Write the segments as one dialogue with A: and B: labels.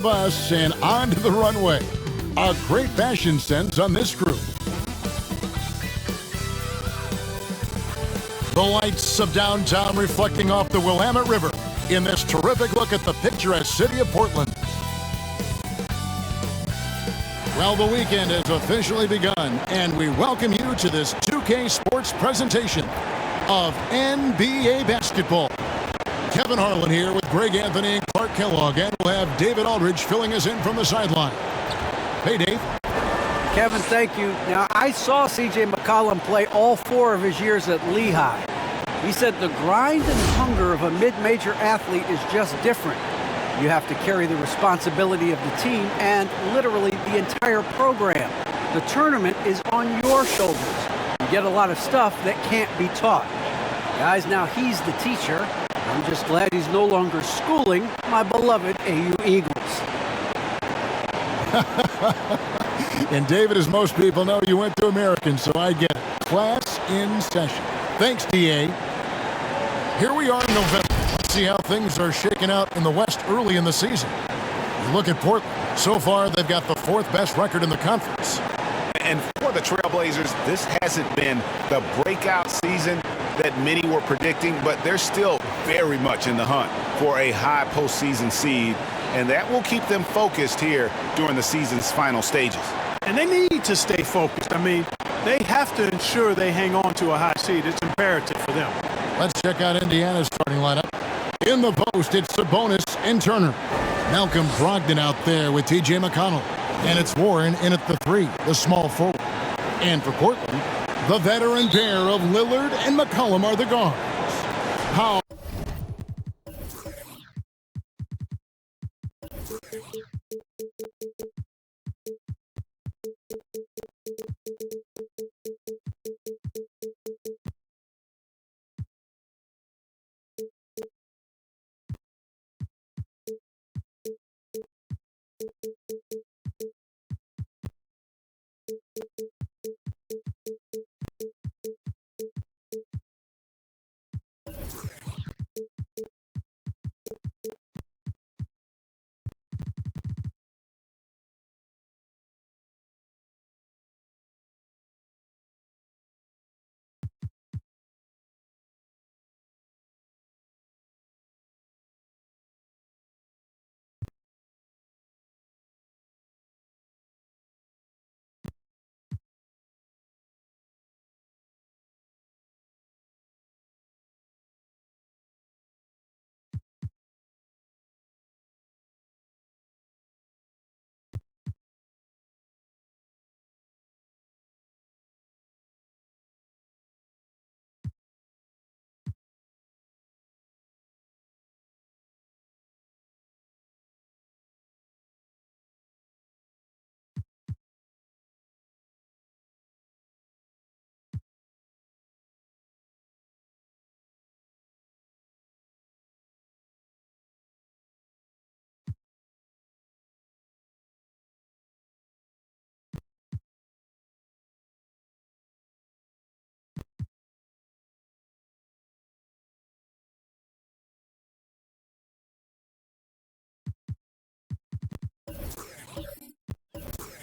A: bus and onto the runway. A great fashion sense on this group. The lights of downtown reflecting off the Willamette River in this terrific look at the picturesque city of Portland. Well, the weekend has officially begun, and we welcome you to this 2K Sports presentation of NBA basketball. Kevin Harlan here with Greg Anthony and Clark Kellogg, and we'll have David Aldridge filling us in from the sideline. Hey, Dave.
B: Kevin, thank you. Now, I saw C.J. McCollum play all 4 of his years at Lehigh. He said the grind and hunger of a mid-major athlete is just different. You have to carry the responsibility of the team and literally the entire program. The tournament is on your shoulders. You get a lot of stuff that can't be taught. Guys, now he's the teacher. I'm just glad he's no longer schooling my beloved AU Eagles.
A: And David, as most people know, you went to American, so I get it. Class in session. Thanks, DA. Here we are in November. Let's see how things are shaking out in the West early in the season. You look at Portland. So far, they've got the 4th best record in the conference.
C: And for the Trailblazers, this hasn't been the breakout season that many were predicting, but they're still very much in the hunt for a high postseason seed, and that will keep them focused here during the season's final stages.
D: And they need to stay focused. I mean, they have to ensure they hang on to a high seed. It's imperative for them.
A: Let's check out Indiana's starting lineup. In the post, it's Sabonis and Turner. Malcolm Brogdon out there with T.J. McConnell. And it's Warren in at the 3, the small forward. And for Portland, the veteran pair of Lillard and McCollum are the guards. How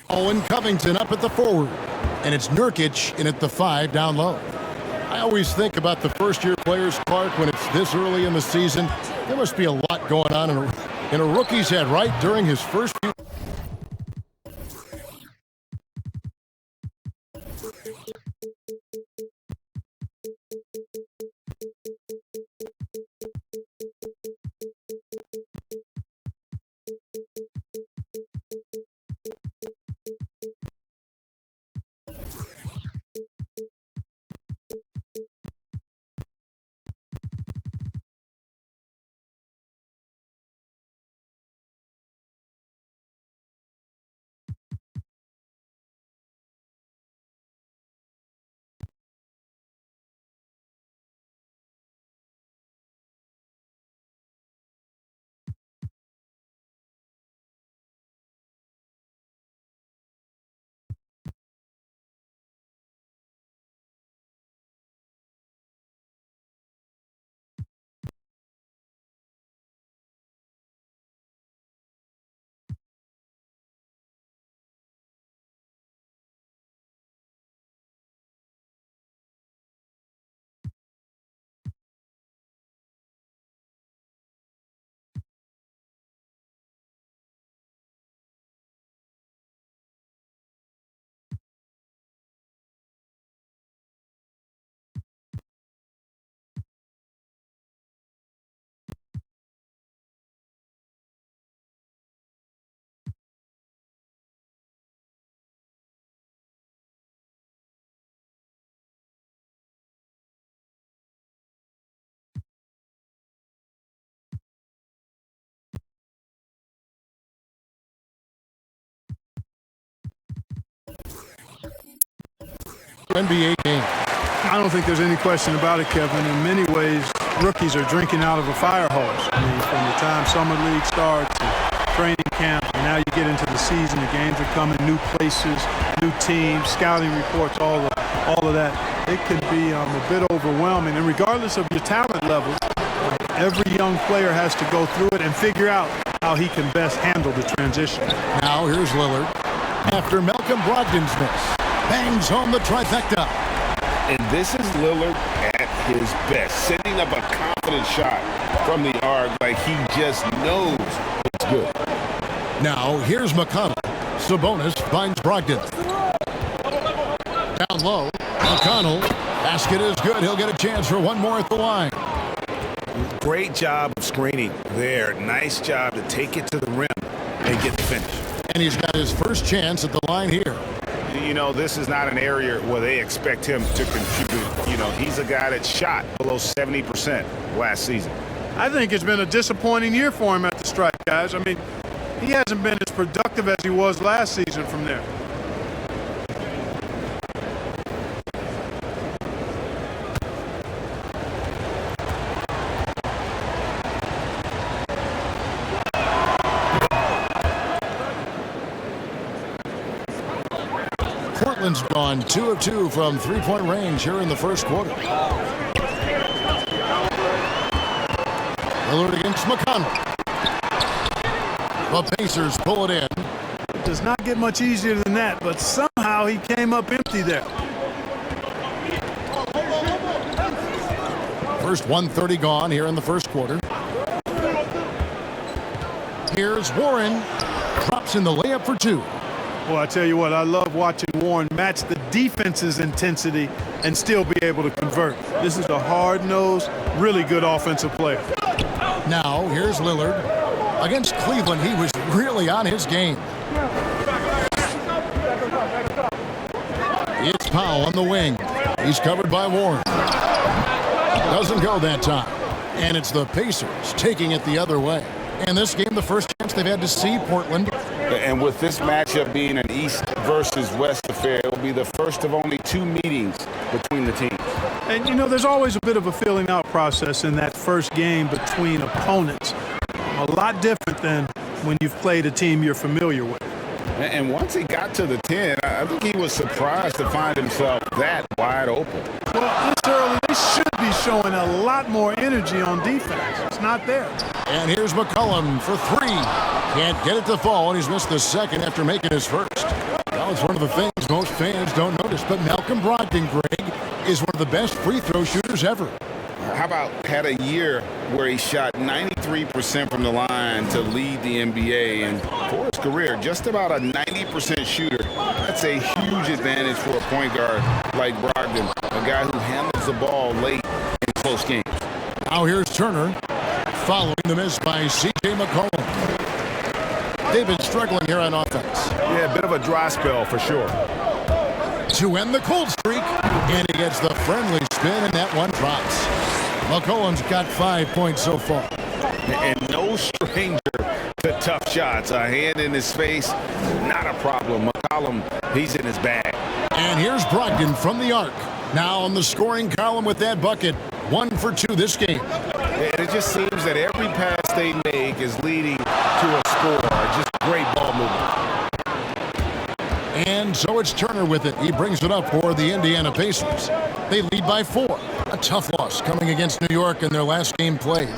A: Owen Covington up at the forward. And it's Nurkic in at the 5 down low. I always think about the first-year players, Clark, when it's this early in the season. There must be a lot going on in a rookie's head, right, during his first few. NBA game.
D: I don't think there's any question about it, Kevin. In many ways, rookies are drinking out of a fire hose. I mean, from the time summer league starts and training camp, and now you get into the season, the games are coming, new places, new teams, scouting reports, all of that. It can be a bit overwhelming. And regardless of your talent level, every young player has to go through it and figure out how he can best handle the transition.
A: Now here's Lillard. After Malcolm Brogdon's miss, bangs home the trifecta.
C: And this is Lillard at his best, setting up a confident shot from the arc like he just knows it's good.
A: Now here's McConnell. Sabonis finds Brogdon. Down low, McConnell. Basket is good. He'll get a chance for one more at the line.
C: Great job of screening there. Nice job to take it to the rim and get the finish.
A: And he's got his first chance at the line here.
C: You know, this is not an area where they expect him to contribute. You know, he's a guy that shot below 70% last season.
D: I think it's been a disappointing year for him at the stripe, guys. I mean, he hasn't been as productive as he was last season from there.
A: Portland's gone 2 of 2 from three-point range here in the first quarter. Lillard against McConnell. The Pacers pull it in.
D: It does not get much easier than that, but somehow he came up empty there.
A: First 1:30 gone here in the first quarter. Here's Warren. Drops in the layup for 2.
D: Well, I tell you what, I love watching Warren match the defense's intensity and still be able to convert. This is a hard-nosed, really good offensive player.
A: Now, here's Lillard. Against Cleveland, he was really on his game. It's Powell on the wing. He's covered by Warren. Doesn't go that time. And it's the Pacers taking it the other way. And this game, the first chance they've had to see Portland.
C: And with this matchup being an East versus West affair, it will be the first of only 2 meetings between the teams.
D: And, you know, there's always a bit of a filling out process in that first game between opponents. A lot different than when you've played a team you're familiar with.
C: And once he got to the 10, I think he was surprised to find himself that wide open.
D: Well, this early, they should be showing a lot more energy on defense. It's not there.
A: And here's McCollum for 3. Can't get it to fall, and he's missed the second after making his first. Well, it's one of the things most fans don't notice, but Malcolm Brogdon, Greg, is one of the best free throw shooters ever.
C: How about had a year where he shot 93% from the line to lead the NBA, and for his career, just about a 90% shooter. That's a huge advantage for a point guard like Brogdon, a guy who handles the ball late in close games.
A: Now here's Turner, following the miss by C.J. McCollum. They've been struggling here on offense.
C: Yeah, a bit of a dry spell for sure.
A: To end the cold streak, and he gets the friendly spin, and that one drops. McCollum's got 5 points so far.
C: And no stranger to tough shots. A hand in his face, not a problem. McCollum, he's in his bag.
A: And here's Brogdon from the arc. Now on the scoring column with that bucket. 1 for 2 this game.
C: And it just seems that every pass they make is leading to a score. Just great ball movement.
A: And so it's Turner with it. He brings it up for the Indiana Pacers. They lead by 4. A tough loss coming against New York in their last game played.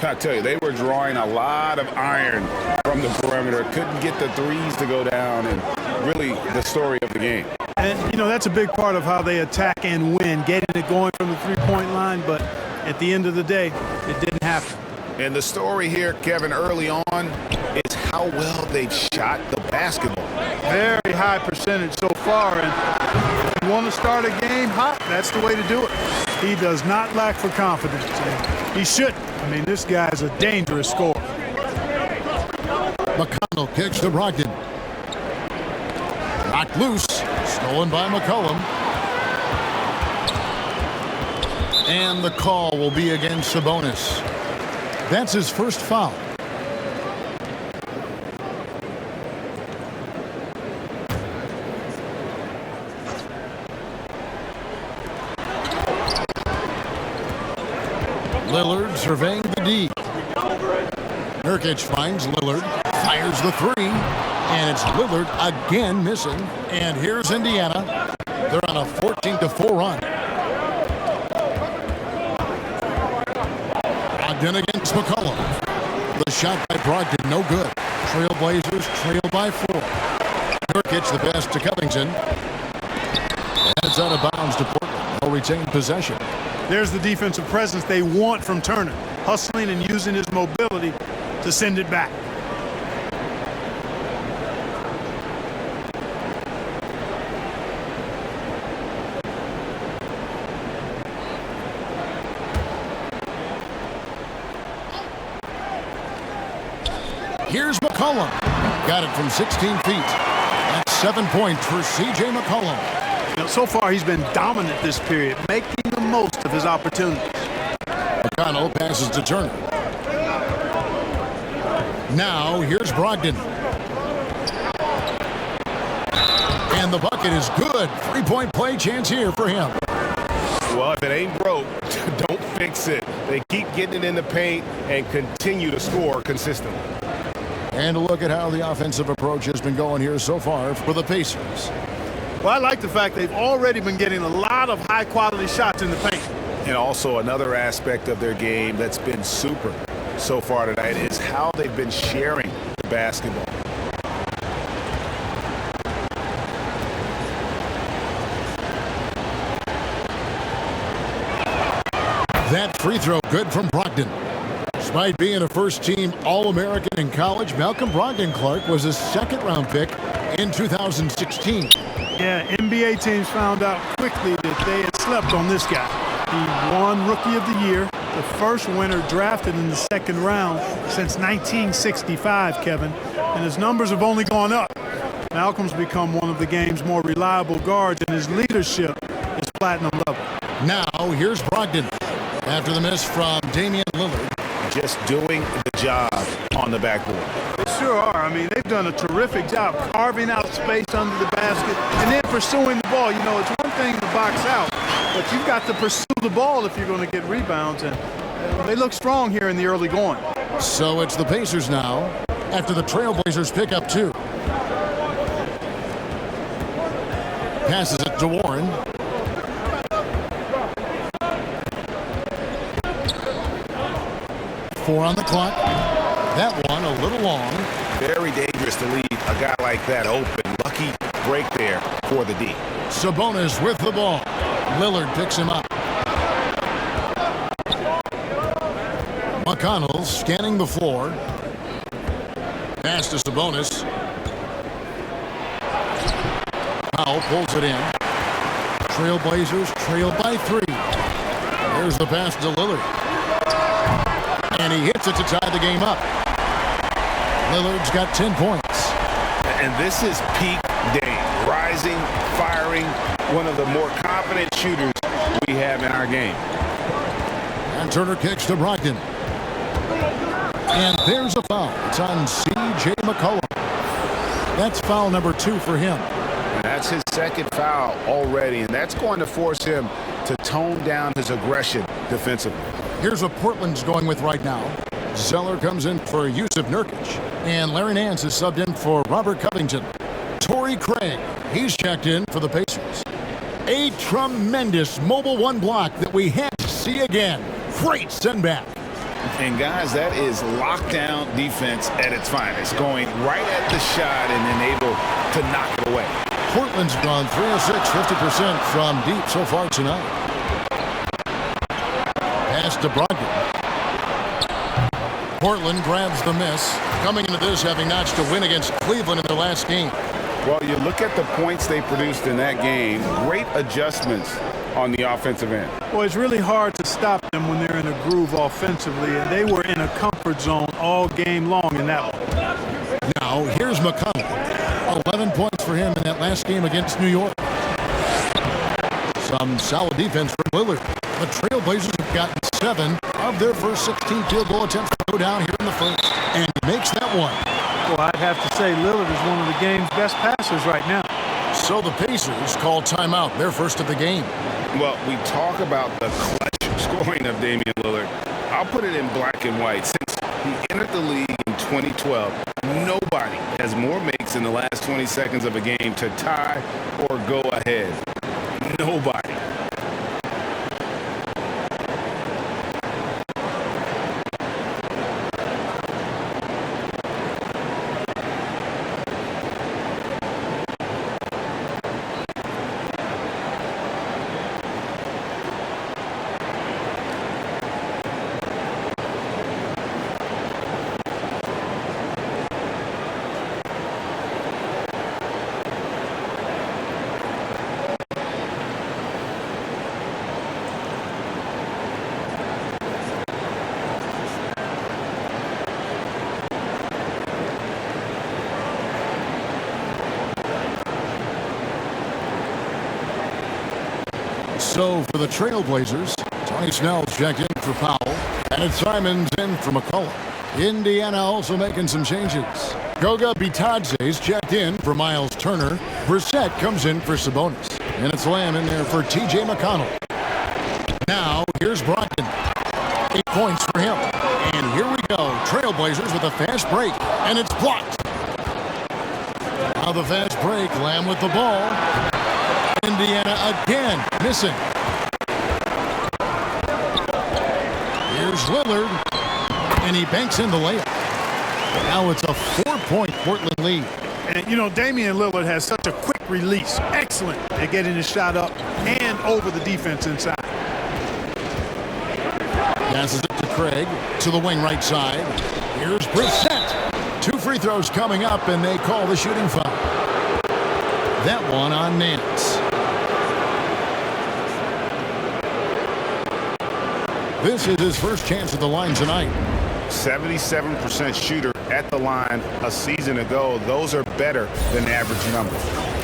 C: I tell you, they were drawing a lot of iron from the perimeter. Couldn't get the threes to go down, and really the story of the game.
D: And, you know, that's a big part of how they attack and win, getting it going from the three-point line, but at the end of the day, it didn't happen.
C: And the story here, Kevin, early on is how well they've shot the basketball.
D: Very high percentage so far, and if you want to start a game hot, that's the way to do it. He does not lack for confidence, and he shouldn't. I mean, this guy's a dangerous scorer.
A: McConnell kicks to Brogdon. Knocked loose. Stolen by McCollum. And the call will be against Sabonis. That's his first foul. Lillard surveying the D. Nurkic finds Lillard, fires the three, and it's Lillard again missing. And here's Indiana. They're on a 14-4 run. Brogdon against McCollum. The shot by Brogdon, no good. Trailblazers trail by 4. Nurkic the pass to Covington. And it's out of bounds to Portland. They'll retain possession.
D: There's the defensive presence they want from Turner, hustling and using his mobility to send it back.
A: Here's McCollum. Got it from 16 feet. That's 7 points for C.J. McCollum.
D: You know, so far he's been dominant this period, making the most of his opportunities.
A: McConnell passes to Turner. Now here's Brogdon. And the bucket is good. 3-point play chance here for him.
C: Well, if it ain't broke, don't fix it. They keep getting it in the paint and continue to score consistently.
A: And a look at how the offensive approach has been going here so far for the Pacers.
D: Well, I like the fact they've already been getting a lot of high-quality shots in the paint.
C: And also another aspect of their game that's been super so far tonight is how they've been sharing the basketball.
A: That free throw good from Brogdon. Despite being a first-team All-American in college, Malcolm Brogdon Clark was a second-round pick in 2016.
D: Yeah, NBA teams found out quickly that they had slept on this guy. He won Rookie of the Year, the first winner drafted in the second round since 1965, Kevin, and his numbers have only gone up. Malcolm's become one of the game's more reliable guards, and his leadership is platinum level.
A: Now, here's Brogdon. After the miss from Damian Lillard.
C: Just doing the job on the backboard.
D: They sure are. I mean, they've done a terrific job carving out space under the basket and then pursuing the ball. You know, it's one thing to box out, but you've got to pursue the ball if you're going to get rebounds, and they look strong here in the early going.
A: So it's the Pacers now after the Trailblazers pick up 2. Passes it to Warren. Four on the clock. That one a little long.
C: Very dangerous to leave a guy like that open. Lucky break there for the D.
A: Sabonis with the ball. Lillard picks him up. McConnell scanning the floor. Pass to Sabonis. Powell pulls it in. Trailblazers trail by 3. There's the pass to Lillard. And he hits it to tie the game up. Lillard's got 10 points.
C: And this is peak Dame. Rising, firing, one of the more confident shooters we have in our game.
A: And Turner kicks to Brogdon. And there's a foul. It's on C.J. McCollum. That's foul number 2 for him.
C: And that's his second foul already, and that's going to force him to tone down his aggression defensively.
A: Here's what Portland's going with right now. Zeller comes in for Yusuf Nurkic. And Larry Nance is subbed in for Robert Covington. Torrey Craig, he's checked in for the Pacers. A tremendous mobile 1 block that we had to see again. Great send back.
C: And guys, that is lockdown defense at its finest. Going right at the shot and then able to knock it away.
A: Portland's gone 3 of 6, 50% from deep so far tonight. Pass to Brogdon. Portland grabs the miss. Coming into this having notched a win against Cleveland in their last game.
C: Well, you look at the points they produced in that game. Great adjustments on the offensive end.
D: Well, it's really hard to stop them when they're in a groove offensively, and they were in a comfort zone all game long in that one.
A: Now, here's McConnell. 11 points for him in that last game against New York. Some solid defense from Lillard. The Trailblazers have gotten 7 of their first 16 field goal attempts to go down here in the first, and makes that one.
D: Well, I'd have to say Lillard is one of the game's best passers right now.
A: So the Pacers call timeout, their first of the game.
C: Well, we talk about the clutch scoring of Damian Lillard. I'll put it in black and white. Since he entered the league in 2012, nobody has more makes in the last 20 seconds of a game to tie or go ahead. Nobody.
A: So for the Trailblazers, Tony Snell's checked in for Powell, and it's Simons in for McCullough. Indiana also making some changes. Goga Bitadze's checked in for Miles Turner. Brissett comes in for Sabonis. And it's Lamb in there for T.J. McConnell. Now, here's Brogdon. 8 points for him. And here we go. Trailblazers with a fast break, and it's blocked. Now the fast break. Lamb with the ball. Indiana again missing. Here's Lillard, and he banks in the layup. Now it's a 4-point Portland lead.
D: And, you know, Damian Lillard has such a quick release. Excellent at getting his shot up and over the defense inside.
A: Passes it to Craig to the wing right side. Here's Brissett. 2 free throws coming up, and they call the shooting foul. That one on Nance. This is his first chance at the line tonight.
C: 77% shooter at the line a season ago. Those are better than average numbers.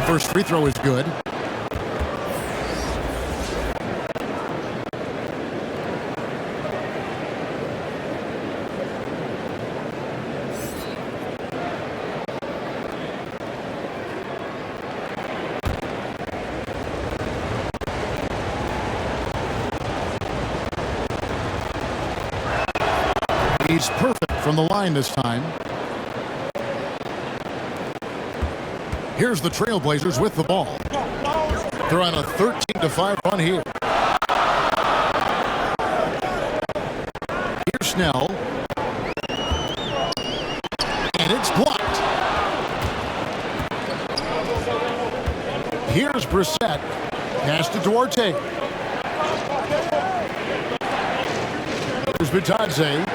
A: First free throw is good. He's perfect from the line this time. Here's the Trailblazers with the ball. They're on a 13-5 run here. Here's Snell. And it's blocked. Here's Brissett. Pass to Duarte. Here's Bitadze.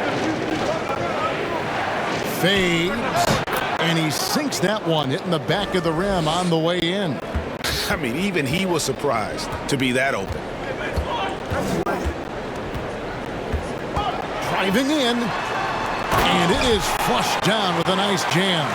A: Fades. And he sinks that one, hitting the back of the rim on the way in.
C: I mean, even he was surprised to be that open.
A: Driving in, and it is flushed down with a nice jam.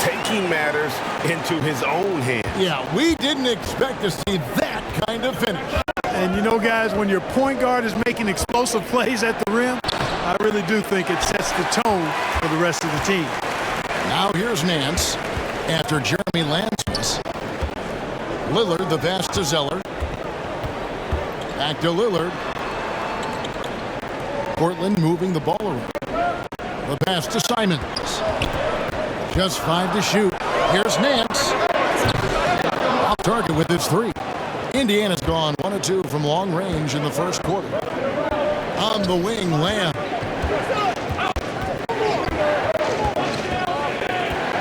C: Taking matters into his own hands.
A: Yeah, we didn't expect to see that kind of finish.
D: And you know, guys, when your point guard is making explosive plays at the rim, I really do think it sets the tone for the rest of the team.
A: Now here's Nance after Jeremy Lamb's miss. Lillard, the pass to Zeller. Back to Lillard. Portland moving the ball around. The pass to Simons. Just 5 to shoot. Here's Nance. Off target with his 3. Indiana's gone 1 of 2 from long range in the first quarter. On the wing, Lamb.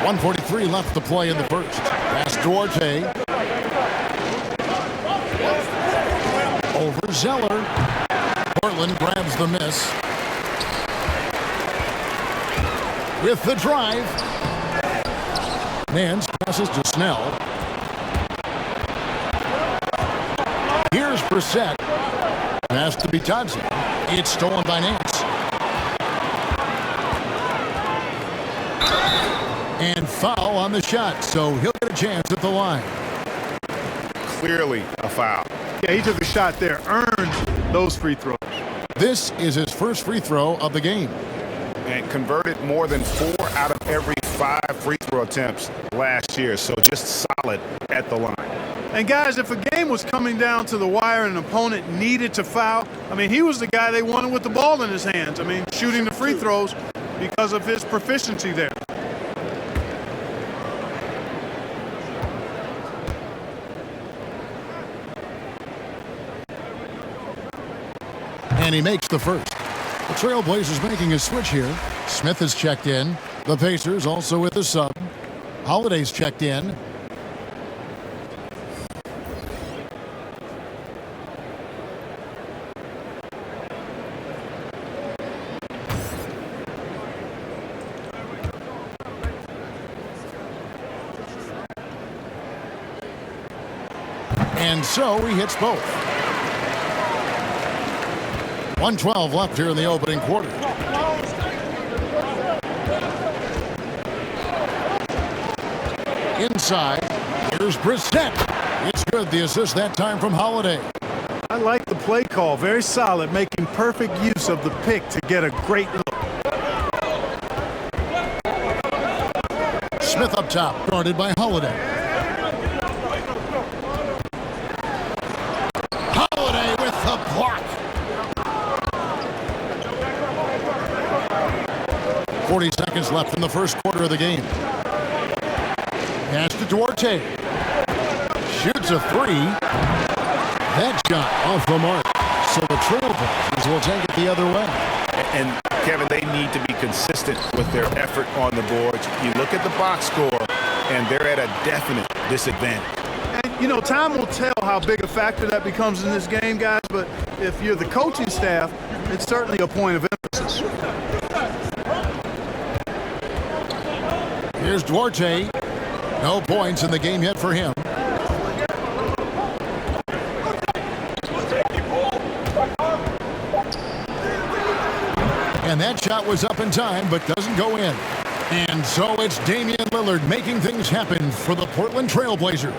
A: 1:43 left to play in the first. Pass Duarte. Over Zeller. Portland grabs the miss. With the drive. Nance passes to Snell. Here's Brissett. Pass to Bitadze. It's stolen by Nance. And foul on the shot, so he'll get a chance at the line.
C: Clearly a foul.
D: Yeah, he took a shot there, earned those free throws.
A: This is his first free throw of the game.
C: And converted more than 4 out of every 5 free throw attempts last year, so just solid at the line.
D: And guys, if a game was coming down to the wire and an opponent needed to foul, I mean, he was the guy they wanted with the ball in his hands. I mean, shooting the free throws because of his proficiency there.
A: And he makes the first. The Trailblazers making a switch here. Smith has checked in. The Pacers also with the sub. Holiday's checked in. And so he hits both. 1:12 left here in the opening quarter. Inside, here's Brissett. It's good, the assist that time from Holiday.
D: I like the play call, very solid, making perfect use of the pick to get a great look.
A: Smith up top, guarded by Holiday. Holiday with the block. 40 seconds left in the first quarter of the game. Pass to Duarte. Shoots a three. That shot off the mark. So the Trailblazers will take it the other way.
C: And Kevin, they need to be consistent with their effort on the boards. You look at the box score, and they're at a definite disadvantage.
D: And, you know, time will tell how big a factor that becomes in this game, guys, but if you're the coaching staff, it's certainly a point of emphasis.
A: Here's Duarte. No points in the game yet for him. And that shot was up in time, but doesn't go in. And so it's Damian Lillard making things happen for the Portland Trailblazers.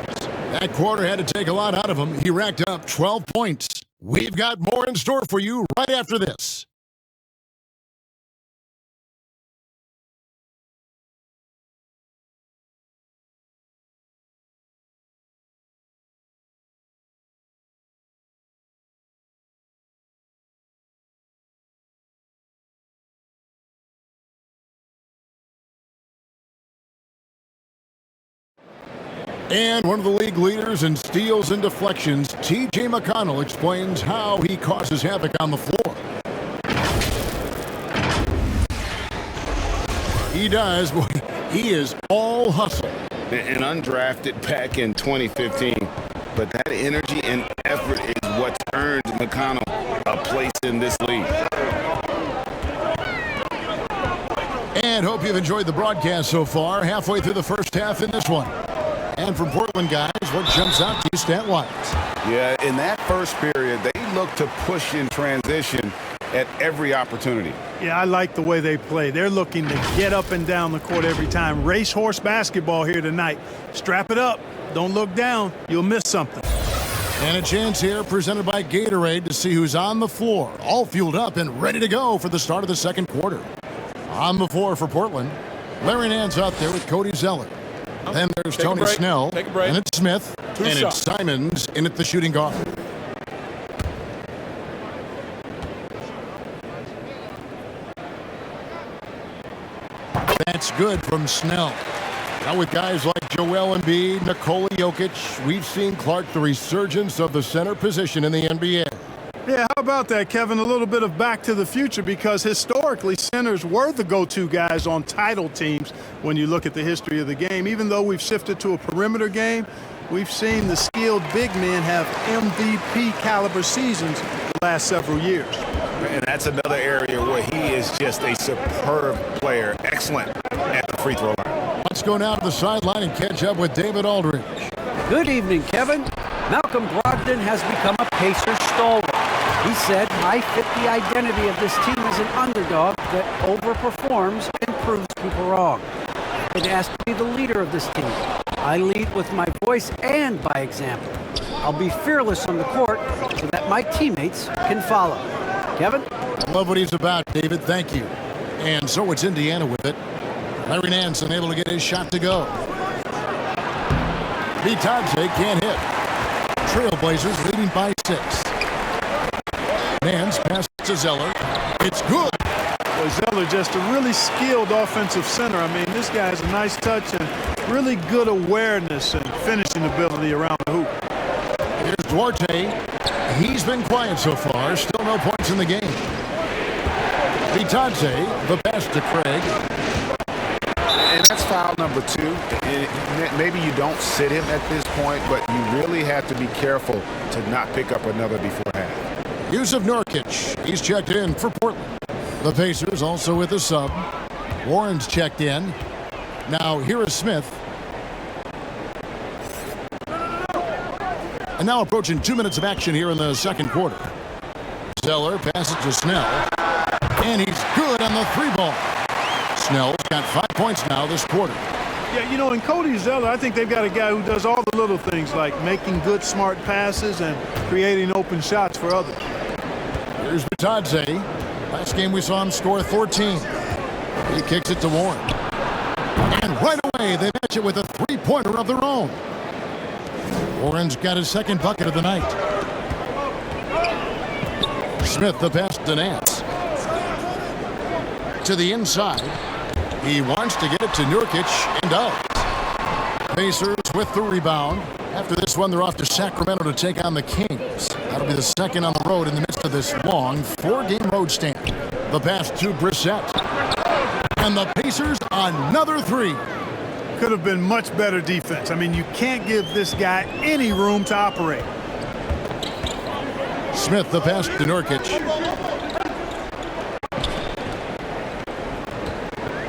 A: That quarter had to take a lot out of him. He racked up 12 points. We've got more in store for you right after this. And one of the league leaders in steals and deflections, T.J. McConnell, explains how he causes havoc on the floor. He does. He is all hustle.
C: And undrafted back in 2015. But that energy and effort is what's earned McConnell a place in this league.
A: And hope you've enjoyed the broadcast so far. Halfway through the first half in this one. And from Portland, guys, what jumps out to you stat-wise?
C: Yeah, in that first period, they looked to push in transition at every opportunity.
D: Yeah, I like the way they play. They're looking to get up and down the court every time. Racehorse basketball here tonight. Strap it up. Don't look down. You'll miss something.
A: And a chance here presented by Gatorade to see who's on the floor. All fueled up and ready to go for the start of the second quarter. On the floor for Portland, Larry Nance out there with Cody Zeller. Then there's Tony Snell, and it's Smith, and it's Simons in at the shooting guard. That's good from Snell. Now with guys like Joel Embiid, Nikola Jokic, we've seen Clark the resurgence of the center position in the NBA.
D: Yeah, how about that, Kevin? A little bit of back to the future, because historically centers were the go-to guys on title teams when you look at the history of the game. Even though we've shifted to a perimeter game, we've seen the skilled big men have MVP caliber seasons the last several years.
C: And that's another area where he is just a superb player. Excellent at the free throw line.
A: Let's go now to the sideline and catch up with David Aldridge.
B: Good evening, Kevin. Malcolm Brogdon has become a Pacers stalwart. He said, "I fit the identity of this team as an underdog that overperforms and proves people wrong." I'd ask to be the leader of this team. I lead with my voice and by example. I'll be fearless on the court so that my teammates can follow. Kevin?
A: I love what he's about, David. Thank you. And so it's Indiana with it. Larry Nance unable to get his shot to go. Vitadze can't hit. Trailblazers leading by 6. Nance passes to Zeller. It's good.
D: Well, Zeller just a really skilled offensive center. I mean, this guy has a nice touch and really good awareness and finishing ability around the hoop.
A: Here's Duarte. He's been quiet so far. Still no points in the game. Vitadze, the pass to Craig.
C: And that's foul number 2. And maybe you don't sit him at this point, but you really have to be careful to not pick up another before half.
A: Yusuf Nurkic. He's checked in for Portland. The Pacers also with a sub. Warren's checked in. Now here is Smith. And now approaching 2 minutes of action here in the second quarter. Zeller passes to Snell. And he's good on the 3-ball. Snell's got 5 points now this quarter.
D: Yeah, you know, in Cody Zeller, I think they've got a guy who does all the little things like making good, smart passes and creating open shots for others.
A: Here's Vitadze. Last game we saw him score 14. He kicks it to Warren. And right away they match it with a 3-pointer of their own. Warren's got his second bucket of the night. Smith the pass to Nance. To the inside. He wants to get it to Nurkic and does. Pacers with the rebound. After this one, they're off to Sacramento to take on the Kings. That'll be the second on the road in the midst of this long 4-game road stand. The pass to Brissett. And the Pacers another 3.
D: Could have been much better defense. I mean, you can't give this guy any room to operate.
A: Smith the pass to Nurkic.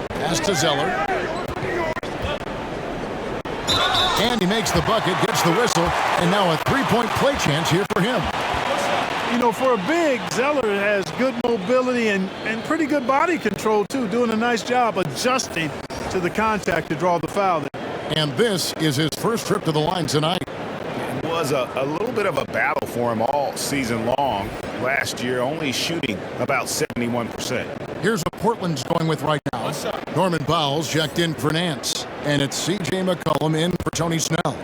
A: Pass to Zeller. And he makes the bucket, gets the whistle, and now a 3-point play chance here for him.
D: You know, for a big, Zeller has good mobility and pretty good body control, too, doing a nice job adjusting to the contact to draw the foul there.
A: And this is his first trip to the line tonight.
C: It was a little bit of a battle for him all season long. Last year, only shooting about 71%.
A: Here's what Portland's going with right now. Norman Powell's checked in for Nance. And it's C.J. McCollum in for Tony Snell.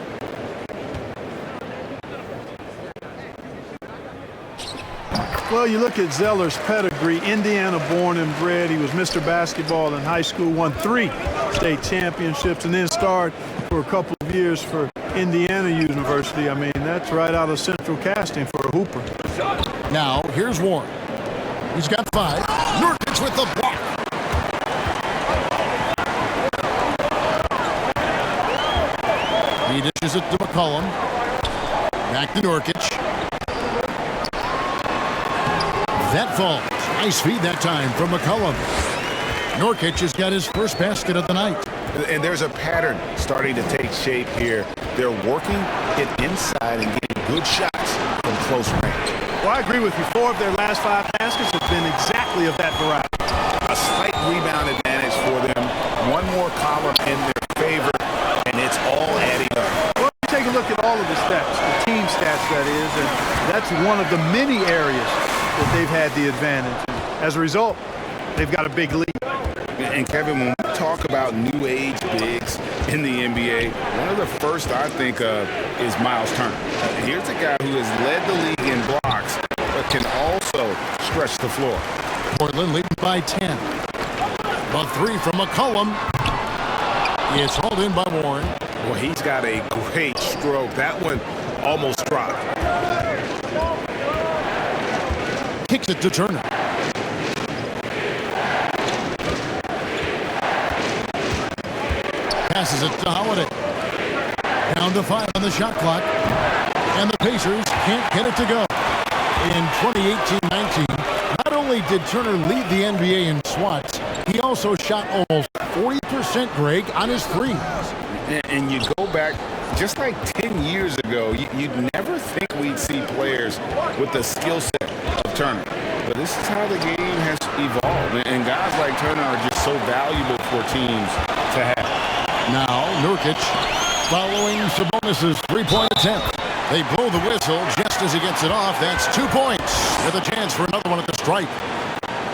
D: Well, you look at Zeller's pedigree, Indiana born and bred. He was Mr. Basketball in high school, won 3 state championships, and then starred for a couple of years for Indiana University. I mean, that's right out of central casting for a hooper.
A: Now, here's Warren. He's got 5. Nurkic with the block. He dishes it to McCollum. Back to Nurkic. That falls. Nice feed that time from McCollum. Nurkic has got his first basket of the night.
C: And there's a pattern starting to take shape here. They're working it inside and getting good shots from close range.
D: Well, I agree with you. 4 of their last 5 baskets have been exactly of that variety.
C: A slight rebound advantage for them. One more column in their favor, and it's all adding up.
D: Well, take a look at all of the stats, the team stats, that is, and that's one of the many areas that they've had the advantage. As a result, they've got a big lead.
C: And Kevin, when we talk about new age bigs in the NBA, one of the first I think of is Miles Turner. Here's a guy who has led the league in blocks, but can also stretch the floor.
A: Portland leading by 10. The 3 from McCollum. It's hauled in by Warren.
C: Well, he's got a great stroke. That one almost dropped.
A: Kicks it to Turner. Passes it to Holiday. Down to 5 on the shot clock. And the Pacers can't get it to go. In 2018-19, not only did Turner lead the NBA in swats, he also shot almost 40%, Greg, on his threes.
C: And you go back just like 10 years ago, you'd never think we'd see players with the skill set of Turner. But this is how the game has evolved. And guys like Turner are just so valuable for teams to have.
A: Now Nurkic following Sabonis' three-point attempt. They blow the whistle just as he gets it off. That's 2 points with a chance for another one at the stripe.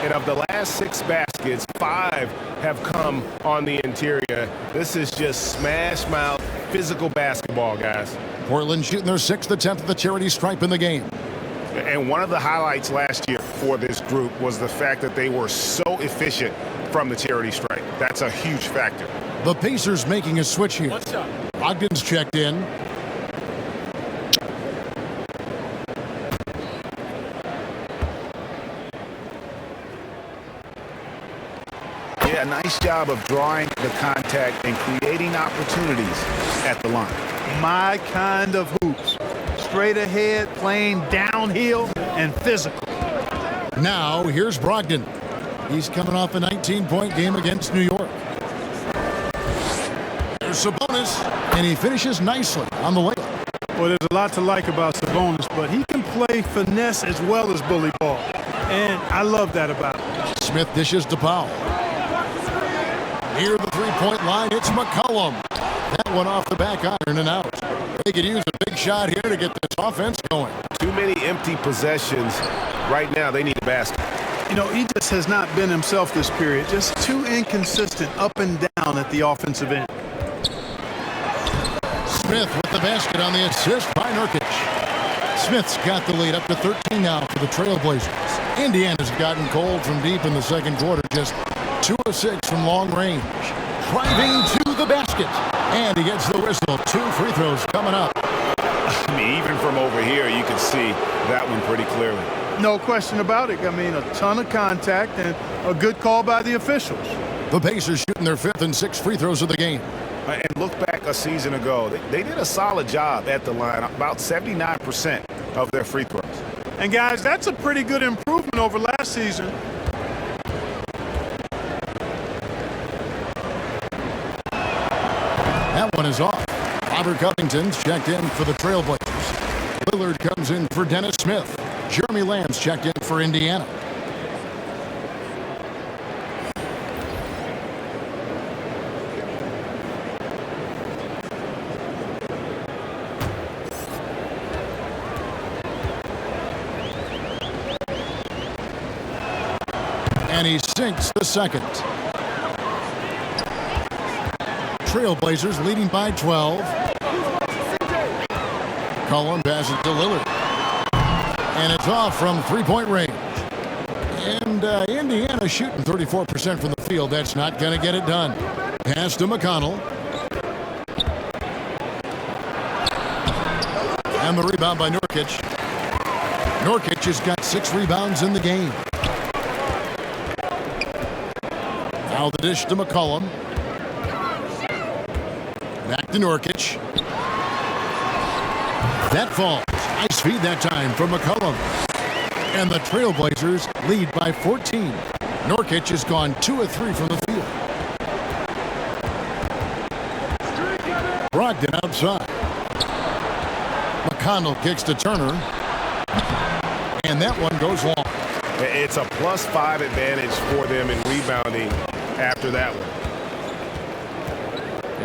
C: And of the last 6 baskets, 5 have come on the interior. This is just smash mouth physical basketball, guys.
A: Portland shooting their 6th attempt at the charity stripe in the game.
C: And one of the highlights last year for this group was the fact that they were so efficient from the charity stripe. That's a huge factor.
A: The Pacers making a switch here.
B: What's up?
A: Ogden's checked in.
C: Yeah, nice job of drawing the contact and creating opportunities at the line.
D: My kind of hoops. Straight ahead, playing downhill, and physical.
A: Now, here's Brogdon. He's coming off a 19-point game against New York. There's Sabonis, and he finishes nicely on the layup.
D: Well, there's a lot to like about Sabonis, but he can play finesse as well as bully ball. And I love that about him.
A: Smith dishes to Powell. Near the three-point line, it's McCollum. That one off the back iron and out. They could use a big shot here to get this offense going.
C: Too many empty possessions. Right now, they need a basket.
D: You know, he just has not been himself this period. Just too inconsistent up and down at the offensive end.
A: Smith with the basket on the assist by Nurkic. Smith's got the lead up to 13 now for the Trailblazers. Indiana's gotten cold from deep in the second quarter, just 2 of 6 from long range. Driving to the basket, and he gets the whistle. 2 free throws coming up.
C: I mean, even from over here, you can see that one pretty clearly.
D: No question about it. I mean, a ton of contact and a good call by the officials.
A: The Pacers shooting their 5th and 6th free throws of the game.
C: And look back a season ago, they did a solid job at the line, about 79% of their free throws.
D: And guys, that's a pretty good improvement over last season.
A: That one is off. Robert Covington's checked in for the Trailblazers. Lillard comes in for Dennis Smith. Jeremy Lamb's checked in for Indiana. And he sinks the second. Trailblazers leading by 12. Cullen passes to Lillard. And it's off from three-point range. And Indiana shooting 34% from the field. That's not going to get it done. Pass to McConnell. And the rebound by Nurkic. Nurkic has got 6 rebounds in the game. Now the dish to McCollum. Back to Nurkic. That falls. Nice feed that time from McCollum. And the Trailblazers lead by 14. Nurkic has gone 2 of 3 from the field. Brogdon outside. McConnell kicks to Turner. And that one goes long.
C: It's a +5 advantage for them in rebounding after that one.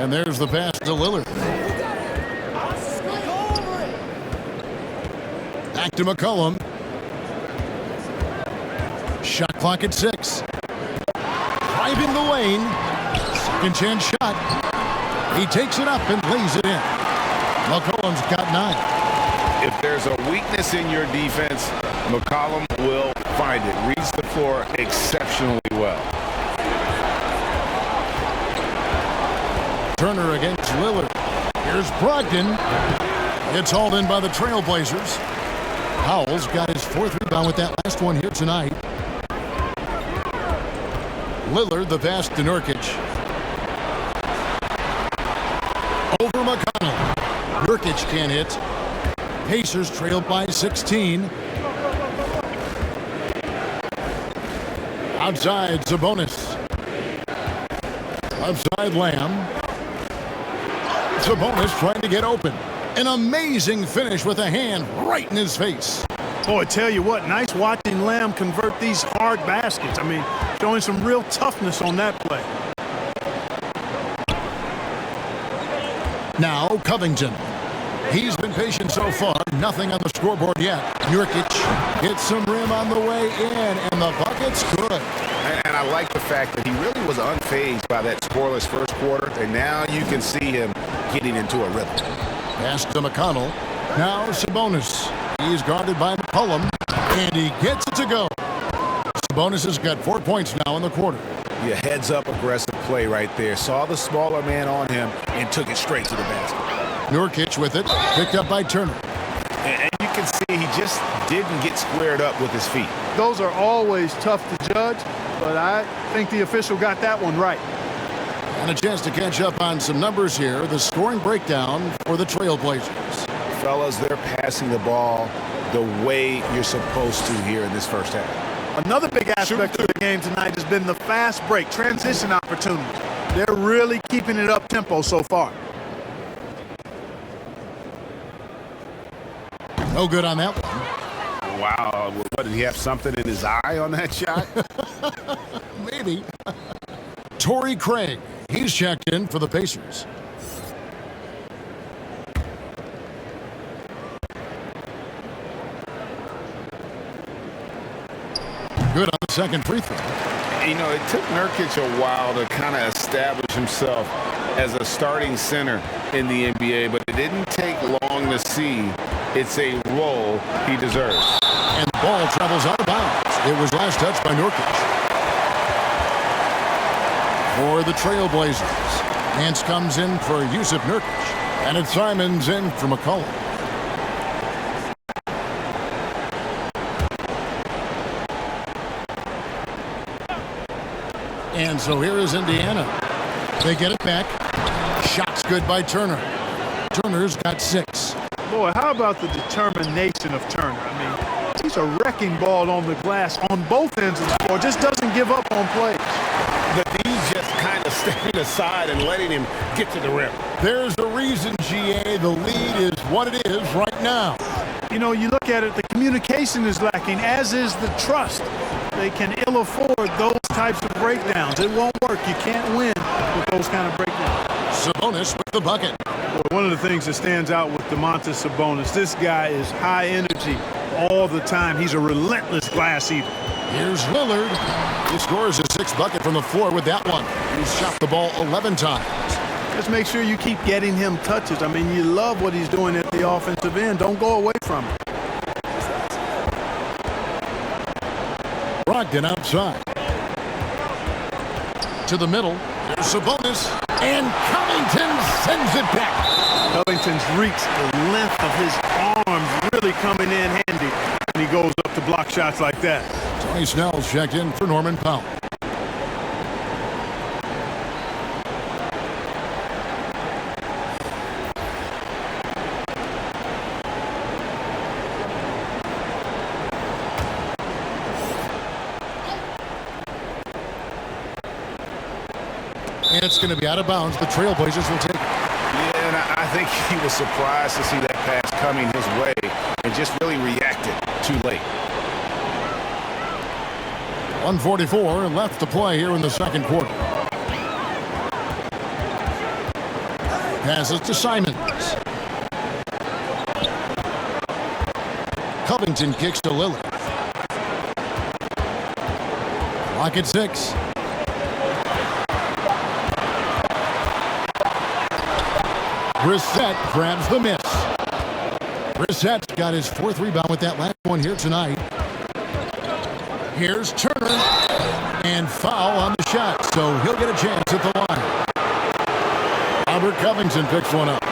A: And there's the pass to Lillard. Back to McCollum. Shot clock at 6. Driving the lane. Second chance shot. He takes it up and lays it in. McCollum's got 9.
C: If there's a weakness in your defense, McCollum will find it. Reads the floor exceptionally well.
A: Turner against Lillard. Here's Brogdon. It's hauled in by the Trailblazers. Powell's got his 4th rebound with that last one here tonight. Lillard, the pass to Nurkic. Over McConnell. Nurkic can't hit. Pacers trail by 16. Outside, Sabonis. Outside, Lamb. Sabonis trying to get open. An amazing finish with a hand right in his face.
D: Boy, I tell you what, nice watching Lamb convert these hard baskets. I mean, showing some real toughness on that play.
A: Now Covington. He's been patient so far. Nothing on the scoreboard yet. Nurkic hits some rim on the way in, and the bucket's good.
C: And I like the fact that he really was unfazed by that scoreless first quarter, and now you can see him getting into a rhythm.
A: Pass to McConnell. Now Sabonis. He's guarded by McCollum, and he gets it to go. Sabonis has got 4 points now in the quarter.
C: Yeah, heads-up aggressive play right there. Saw the smaller man on him and took it straight to the basket.
A: Nurkic with it, picked up by Turner.
C: And you can see he just didn't get squared up with his feet.
D: Those are always tough to judge, but I think the official got that one right.
A: And a chance to catch up on some numbers here. The scoring breakdown for the Trailblazers.
C: Fellas, they're passing the ball the way you're supposed to here in this first half.
D: Another big aspect of the game tonight has been the fast break, transition opportunities. They're really keeping it up tempo so far.
A: No good on that one.
C: Wow, what, did he have something in his eye on that shot?
A: Maybe. Torrey Craig, he's checked in for the Pacers. Good on the second free throw.
C: You know, it took Nurkic a while to kind of establish himself as a starting center in the NBA, but it didn't take long to see it's a role he deserves.
A: And the ball travels out of bounds. It was last touched by Nurkic. For the Trailblazers. Hance comes in for Yusuf Nurkic. And it's Simons in for McCollum. And so here is Indiana. They get it back. Shots good by Turner. Turner's got 6.
D: Boy, how about the determination of Turner? I mean, he's a wrecking ball on the glass on both ends of the floor. Just doesn't give up on plays.
C: But he's just kind of stepping aside and letting him get to the rim.
A: There's a reason, GA, the lead is what it is right now.
D: You know, you look at it, the communication is lacking, as is the trust. They can ill afford those types of breakdowns. It won't work. You can't win with those kind of breakdowns.
A: Sabonis with the bucket.
D: Well, one of the things that stands out with Domantas Sabonis, this guy is high energy all the time. He's a relentless glass eater.
A: Here's Lillard. He scores his 6th bucket from the floor with that one. He's shot the ball 11 times.
D: Just make sure you keep getting him touches. I mean, you love what he's doing at the offensive end. Don't go away from it.
A: Brogdon outside. To the middle. There's Sabonis. And Covington sends it back.
D: Covington's reach, the length of his arms really coming in handy when he goes up to block shots like that.
A: Tony Snell's checked in for Norman Powell. And it's going to be out of bounds. The Trailblazers will take it.
C: Yeah, and I think he was surprised to see that pass coming his way and just really reacted too late.
A: 1:44 left to play here in the second quarter. Passes to Simons. Covington kicks to Lillard. Clock at 6. Brissett grabs the miss. Brissett's got his 4th rebound with that last one here tonight. Here's Turner. And foul on the shot, so he'll get a chance at the line. Albert Covington picks one up.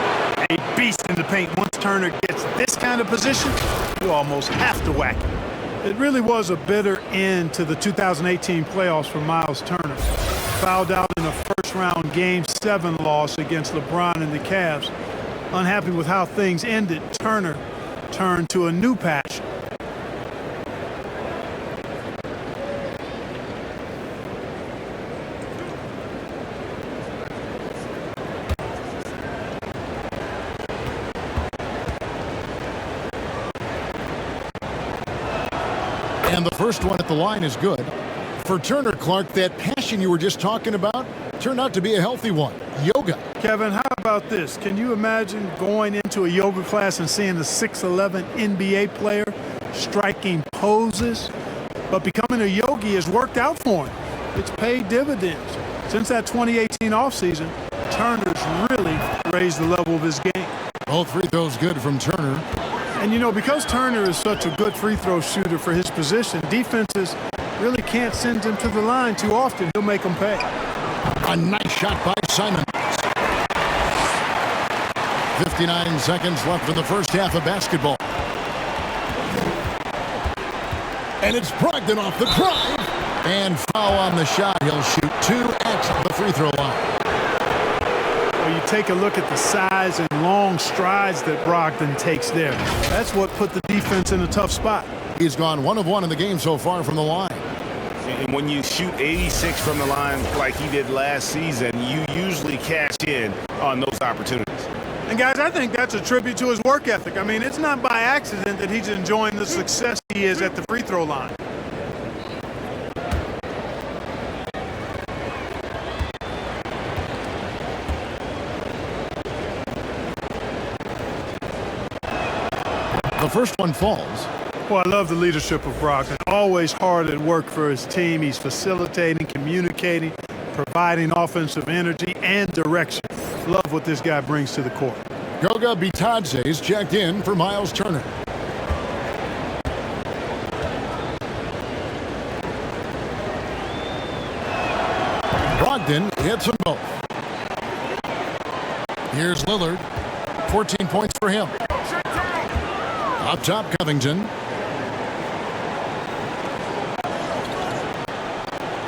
D: A beast in the paint. Once Turner gets this kind of position, you almost have to whack it. It really was a bitter end to the 2018 playoffs for Miles Turner. Fouled out in a first-round Game 7 loss against LeBron and the Cavs. Unhappy with how things ended, Turner turned to a new passion.
A: And the first one at the line is good. For Turner, Clark, that passion you were just talking about turned out to be a healthy one. yoga.
D: Kevin, how about this? Can you imagine going into a yoga class and seeing a 6'11" NBA player striking poses? But becoming a yogi has worked out for him. It's paid dividends. Since that 2018 offseason, Turner's really raised the level of his game.
A: Both free throws good from Turner.
D: And, you know, because Turner is such a good free throw shooter for his position, defenses really can't send him to the line too often. He'll make them pay.
A: A nice shot by Simon. 59 seconds left in the first half of basketball. And it's Brogdon off the drive. And foul on the shot. He'll shoot 2 at the free throw line.
D: Well, you take a look at the size and long strides that Brogdon takes there. That's what put the defense in a tough spot.
A: He's gone 1 of 1 in the game so far from the line.
C: And when you shoot 86 from the line like he did last season, you usually cash in on those opportunities.
D: And guys, I think that's a tribute to his work ethic. I mean, it's not by accident that he's enjoying the success he is at the free throw line.
A: The first one falls.
D: Well, I love the leadership of Brogdon. Always hard at work for his team. He's facilitating, communicating, providing offensive energy and direction. Love what this guy brings to the court.
A: Goga Bitadze's checked in for Miles Turner. Brogdon hits them both. Here's Lillard. 14 points for him. Up top, Covington.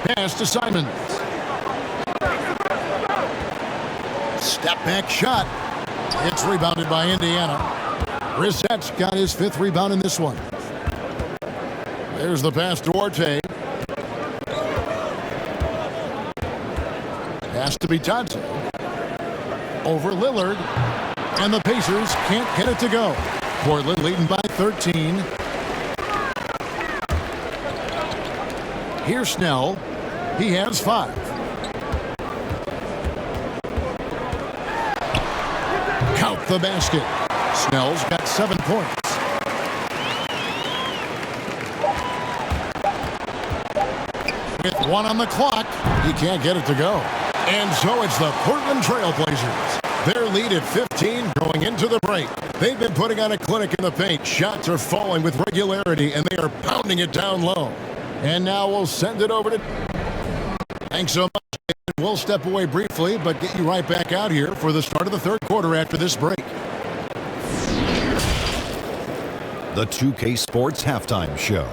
A: Pass to Simons. Step back shot. It's rebounded by Indiana. Brissett's got his 5th rebound in this one. There's the pass to Orte. Pass to Bitadze. Over Lillard. And the Pacers can't get it to go. Portland leading by 13. Here's Snell. He has 5. Count the basket. Snell's got 7 points. With 1 on the clock, he can't get it to go. And so it's the Portland Trailblazers. Their lead at 15 going into the break. They've been putting on a clinic in the paint. Shots are falling with regularity, and they are pounding it down low. And now we'll send it over to... Thanks so much. We'll step away briefly, but get you right back out here for the start of the third quarter after this break.
E: The 2K Sports Halftime Show.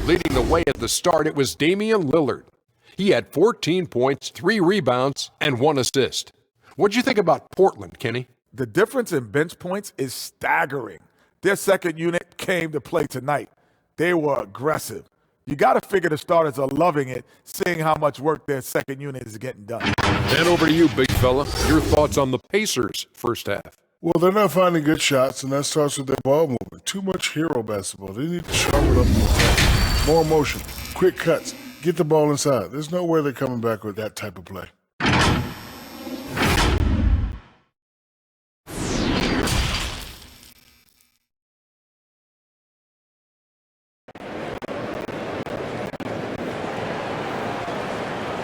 F: Leading the way at the start, it was Damian Lillard. He had 14 points, 3 rebounds, and 1 assist. What'd you think about Portland, Kenny?
G: The difference in bench points is staggering. Their second unit came to play tonight. They were aggressive. You got to figure the starters are loving it, seeing how much work their second unit is getting done.
F: And over to you, big fella. Your thoughts on the Pacers' first half?
H: Well, they're not finding good shots, and that starts with their ball movement. Too much hero basketball. They need to sharpen up the attack. More motion, quick cuts, get the ball inside. There's no way they're coming back with that type of play.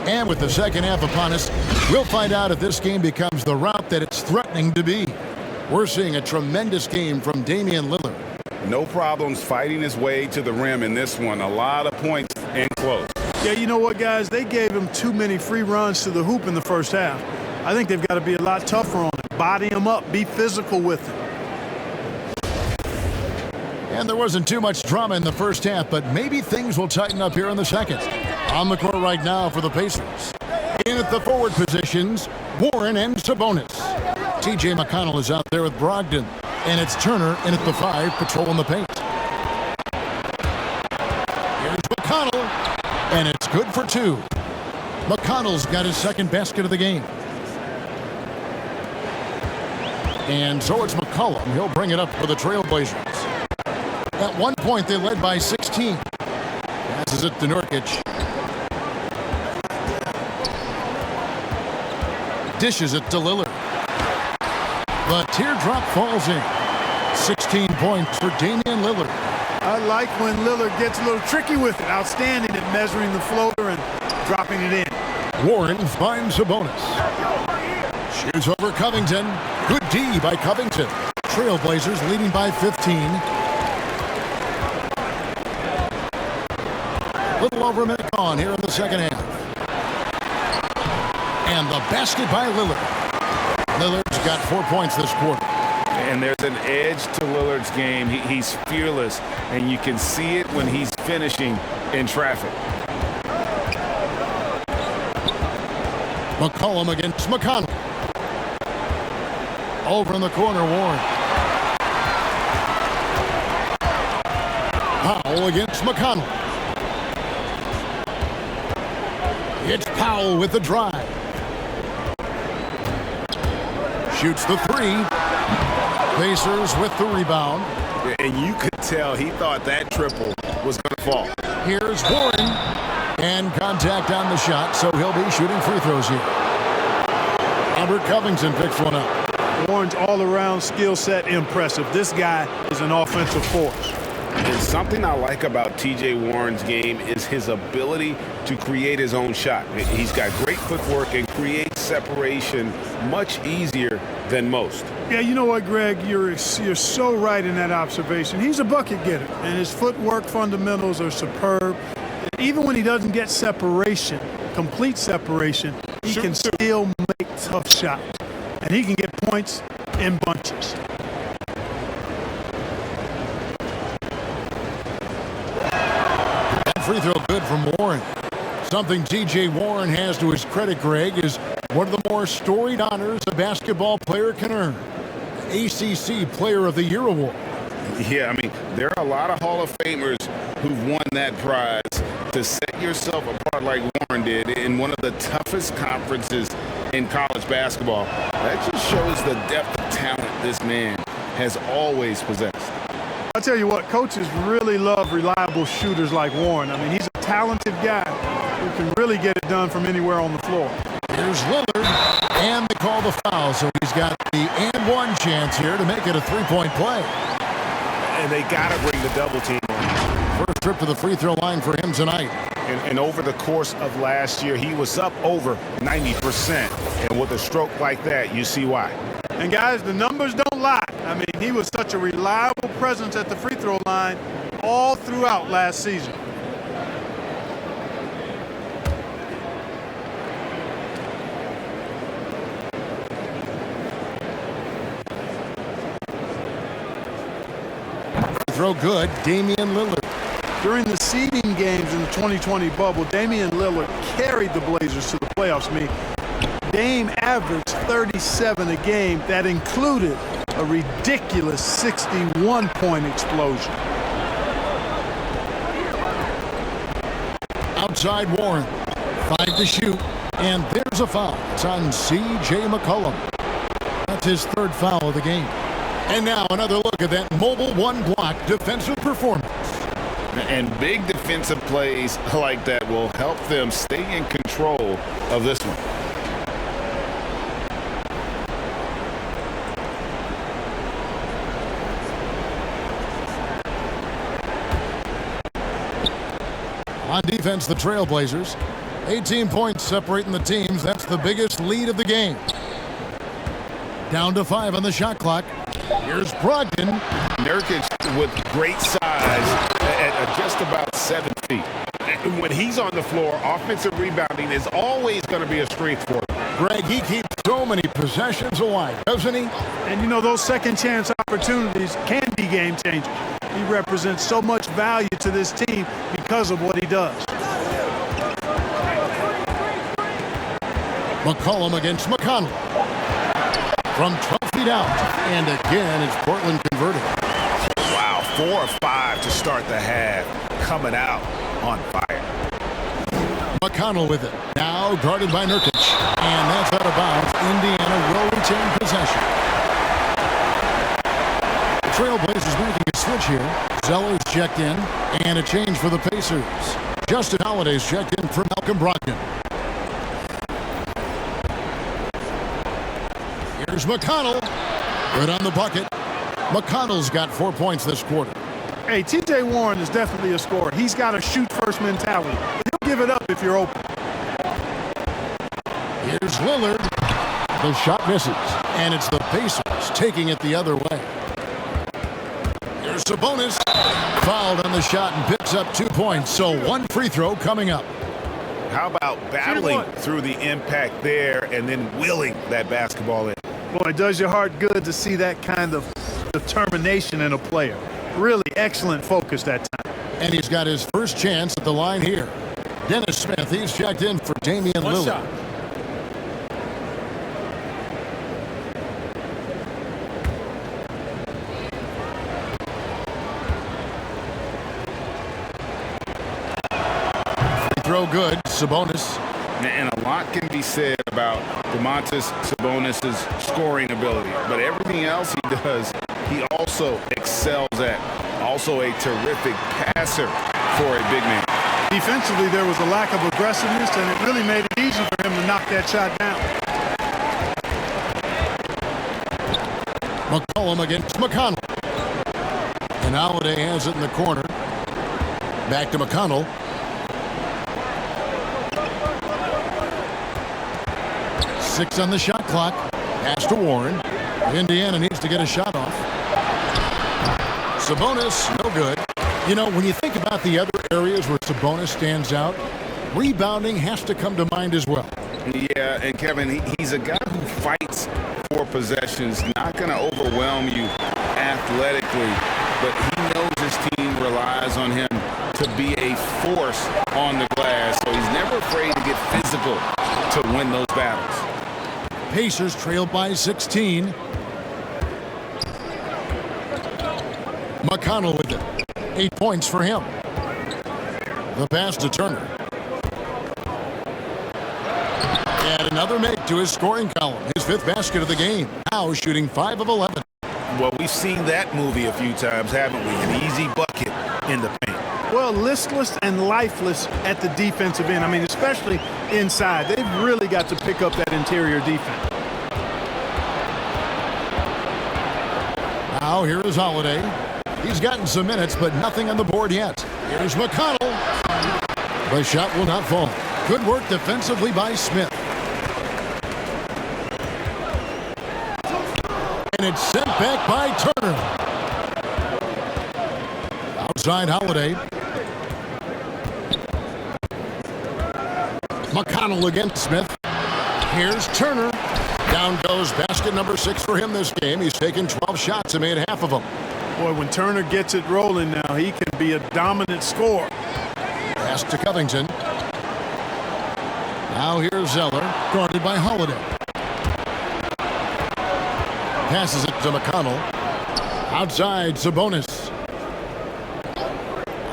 A: And with the second half upon us, we'll find out if this game becomes the route that it's threatening to be. We're seeing a tremendous game from Damian Lillard.
C: No problems fighting his way to the rim in this one. A lot of points and close.
D: Yeah, you know what, guys? They gave him too many free runs to the hoop in the first half. I think they've got to be a lot tougher on him. Body him up. Be physical with him.
A: And there wasn't too much drama in the first half, but maybe things will tighten up here in the second. On the court right now for the Pacers. In at the forward positions, Warren and Sabonis. TJ McConnell is out there with Brogdon. And it's Turner in at the 5, patrolling the paint. Here's McConnell, and it's good for 2. McConnell's got his second basket of the game. And so it's McCollum. He'll bring it up for the Trailblazers. At one point, they led by 16. Passes it to Nurkic. Dishes it to Lillard. The teardrop falls in. 16 points for Damian Lillard.
D: I like when Lillard gets a little tricky with it. Outstanding at measuring the floater and dropping it in.
A: Warren finds a bonus. Shoots over Covington. Good D by Covington. Trailblazers leading by 15. Little over a minute gone here in the second half. And the basket by Lillard. Lillard's got 4 points this quarter.
C: And there's an edge to Lillard's game. He's fearless, and you can see it when he's finishing in traffic.
A: McCollum against McConnell. Over in the corner, Warren. Powell against McConnell. It's Powell with the drive. Shoots the three. Pacers with the rebound.
C: And you could tell he thought that triple was going to fall.
A: Here's Warren. And contact on the shot, so he'll be shooting free throws here. Albert Covington picks one up.
D: Warren's all-around skill set impressive. This guy is an offensive force.
C: And something I like about T.J. Warren's game is his ability to create his own shot. He's got great footwork and creates separation much easier than most.
D: Yeah, you know what, Greg? You're so right in that observation. He's a bucket getter, and his footwork fundamentals are superb. Even when he doesn't get separation, complete separation, he can still make tough shots. And he can get points in bunches.
A: Free throw good from Warren. Something T.J. Warren has to his credit, Greg, is one of the more storied honors a basketball player can earn. The ACC Player of the Year award.
C: Yeah, I mean, there are a lot of Hall of Famers who've won that prize. To set yourself apart like Warren did in one of the toughest conferences in college basketball, that just shows the depth of talent this man has always possessed.
D: I tell you what, coaches really love reliable shooters like Warren. I mean, he's a talented guy who can really get it done from anywhere on the floor.
A: Here's Lillard, and they call the foul, so he's got the and one chance here to make it a three-point play.
C: And they got to bring the double team on.
A: First trip to the free throw line for him tonight.
C: And over the course of last year, he was up over 90%. And with a stroke like that, you see why.
D: And guys, the numbers don't lie. I mean, he was such a reliable presence at the free throw line all throughout last season.
A: Throw good, Damian Lillard.
D: During the seeding games in the 2020 bubble, Damian Lillard carried the Blazers to the playoffs. Dame averaged 37 a game. That included a ridiculous 61-point explosion.
A: Outside Warren, 5 to shoot, and there's a foul. It's on C.J. McCollum. That's his third foul of the game. And now another look at that mobile one-block defensive performance.
C: And big defensive plays like that will help them stay in control of this one.
A: On defense, the Trailblazers. 18 points separating the teams. That's the biggest lead of the game. Down to 5 on the shot clock. Here's Brogdon.
C: Nurkic with great size at just about 7 feet. And when he's on the floor, offensive rebounding is always going to be a strength for him.
A: Greg, he keeps so many possessions alive, doesn't he?
D: And you know, those second chance opportunities can be game changers. He represents so much value to this team because of what he does.
A: McCollum against McConnell. From 12 feet out. And again, it's Portland converted.
C: Wow, 4 of 5 to start the half. Coming out on fire.
A: McConnell with it. Now guarded by Nurkic. And that's out of bounds. Indiana will retain possession. The Trailblazers making a switch here. Zeller's checked in. And a change for the Pacers. Justin Holiday's checked in for Malcolm Brogdon. Here's McConnell. Good on the bucket. McConnell's got 4 points this quarter.
D: Hey, T.J. Warren is definitely a scorer. He's got a shoot-first mentality. He'll give it up if you're open.
A: Here's Lillard. The shot misses. And it's the Pacers taking it the other way. Here's Sabonis. Fouled on the shot and picks up 2 points. So one free throw coming up.
C: How about battling through the impact there and then willing that basketball in?
D: Boy, it does your heart good to see that kind of determination in a player. Really excellent focus that time.
A: And he's got his first chance at the line here. Dennis Smith, he's checked in for Damian Lillard.
G: Shot.
A: Free throw good. Sabonis.
C: And a lot can be said about Domantas Sabonis' scoring ability, but everything else he does, he also excels at. Also a terrific passer for a big man.
D: Defensively, there was a lack of aggressiveness, and it really made it easy for him to knock that shot down.
A: McCollum against McConnell. And Holiday has it in the corner. Back to McConnell. Six on the shot clock. Pass to Warren. Indiana needs to get a shot off. Sabonis, no good. You know, when you think about the other areas where Sabonis stands out, rebounding has to come to mind as well.
C: Yeah, and Kevin, he's a guy who fights for possessions, not going to overwhelm you athletically, but he knows his team relies on him to be a force on the glass, so he's never afraid to get physical to win those battles.
A: Pacers trail by 16. McConnell with it. 8 points for him. The pass to Turner. And another make to his scoring column. His 5th basket of the game. Now shooting 5 of 11.
C: Well, we've seen that movie a few times, haven't we? An easy bucket in the paint.
D: Well, listless and lifeless at the defensive end. I mean, especially inside. They've really got to pick up that interior defense.
A: Now here is Holiday. He's gotten some minutes, but nothing on the board yet. Here's McConnell. The shot will not fall. Good work defensively by Smith. And it's sent back by Turner. Outside Holiday. McConnell against Smith. Here's Turner. Down goes basket number 6 for him this game. He's taken 12 shots and made half of them.
D: Boy, when Turner gets it rolling now, he can be a dominant scorer.
A: Pass to Covington. Now here's Zeller, guarded by Holiday. Passes it to McConnell. Outside, Sabonis.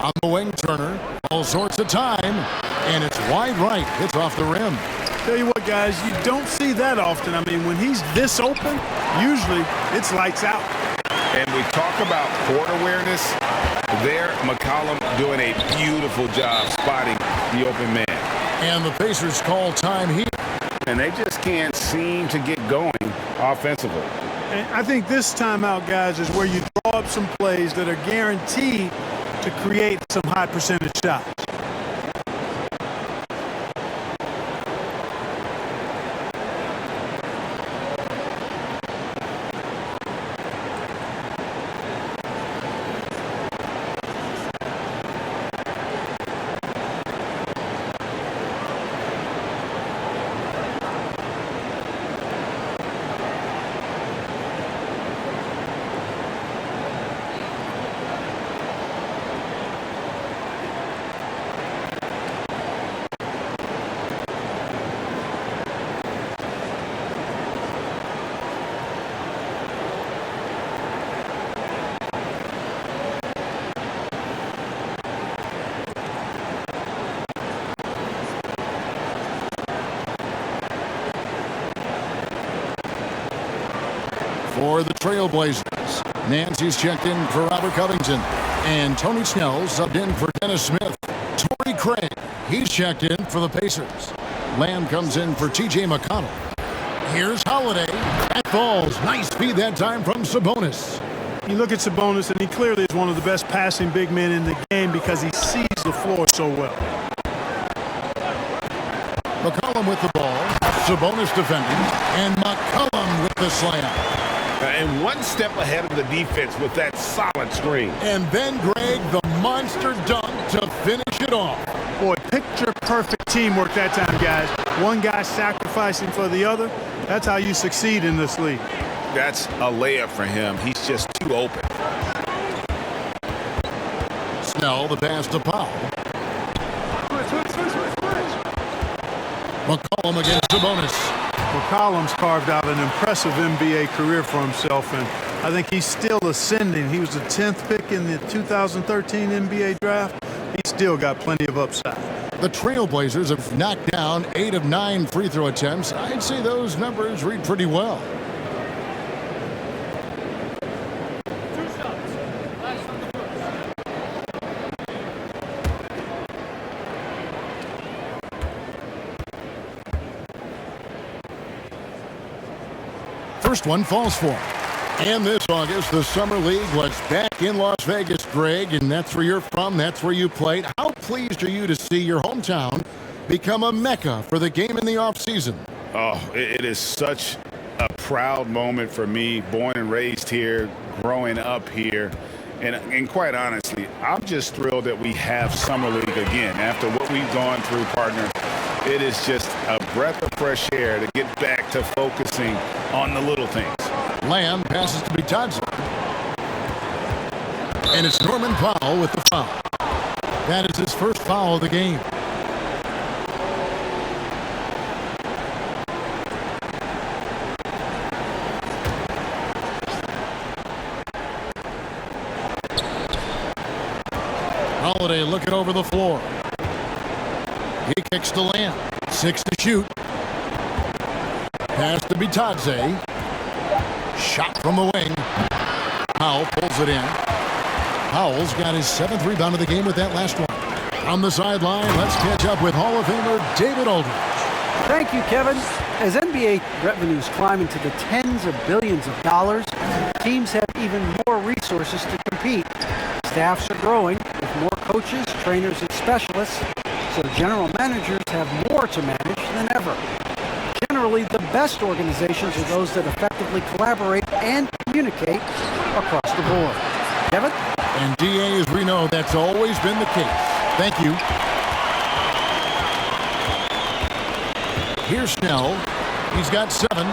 A: On the wing, Turner. All sorts of time. And it's wide right. It's off the rim.
D: Tell you what, guys, you don't see that often. I mean, when he's this open, usually it's lights out.
C: And we talk about court awareness. There, McCollum doing a beautiful job spotting the open man.
A: And the Pacers call time here.
C: And they just can't seem to get going offensively.
D: And I think this timeout, guys, is where you draw up some plays that are guaranteed to create some high percentage shots.
A: for the Trailblazers. Nancy's checked in for Robert Covington. And Tony Snell subbed in for Dennis Smith. Torrey Craig, he's checked in for the Pacers. Lamb comes in for T.J. McConnell. Here's Holiday. That falls. Nice feed that time from Sabonis.
D: You look at Sabonis, and he clearly is one of the best passing big men in the game because he sees the floor so well.
A: McCollum with the ball. Sabonis defending. And McCollum with the slam.
C: And one step ahead of the defense with that solid screen.
A: And then Greg, the monster dunk to finish it off.
D: Boy, picture-perfect teamwork that time, guys. One guy sacrificing for the other. That's how you succeed in this league.
C: That's a layup for him. He's just too open.
A: Snell, the pass to Powell. McCollum against Sabonis.
D: McCollum's carved out an impressive NBA career for himself, and I think he's still ascending. He was the 10th pick in the 2013 NBA draft. He's still got plenty of upside.
A: The Trailblazers have knocked down 8 of 9 free throw attempts. I'd say those numbers read pretty well. First one falls for him. And this August, the Summer League was back in Las Vegas, Greg, and that's where you're from, that's where you played. How pleased are you to see your hometown become a mecca for the game in the offseason?
C: Oh, it is such a proud moment for me, born and raised here, growing up here. And quite honestly, I'm just thrilled that we have Summer League again. After what we've gone through, partner, it is just a breath of fresh air to get back to focusing on the little things.
A: Lamb passes to Bitadze. And it's Norman Powell with the foul. That is his first foul of the game. Holiday looking over the floor. He kicks to Lamb. 6 to shoot. Pass to Bitadze. Shot from the wing. Powell pulls it in. Powell's got his 7th rebound of the game with that last one. On the sideline, let's catch up with Hall of Famer David Aldridge.
B: Thank you, Kevin. As NBA revenues climb into the tens of billions of dollars, teams have even more resources to compete. Staffs are growing with more coaches, trainers, and specialists, so general managers have more to manage than ever. Generally, the best organizations are those that effectively collaborate and communicate across the board. Kevin?
A: And DA, as we know, that's always been the case. Thank you. Here's Snell. He's got 7.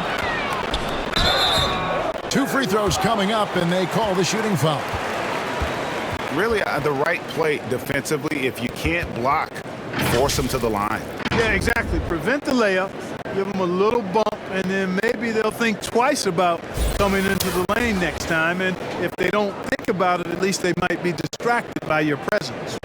A: 2 free throws coming up, and they call the shooting foul.
C: Really, the right play defensively. If you can't block, force them to the line.
D: Yeah, exactly. Prevent the layup, give them a little bump, and then maybe they'll think twice about coming into the lane next time. And if they don't think about it, at least they might be distracted by your presence.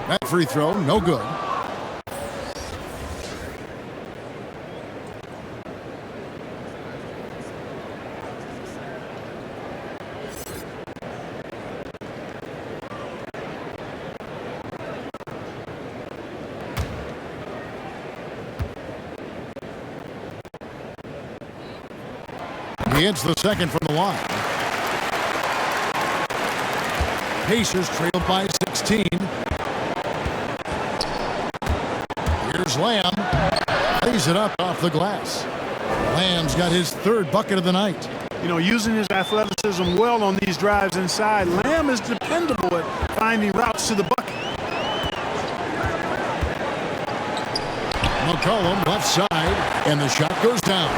A: That free throw, no good. He hits the second from the line. Pacers trail by 16. Here's Lamb. Lays it up off the glass. Lamb's got his 3rd bucket of the night.
D: You know, using his athleticism well on these drives inside, Lamb is dependable at finding routes to the bucket.
A: McCollum left side, and the shot goes down.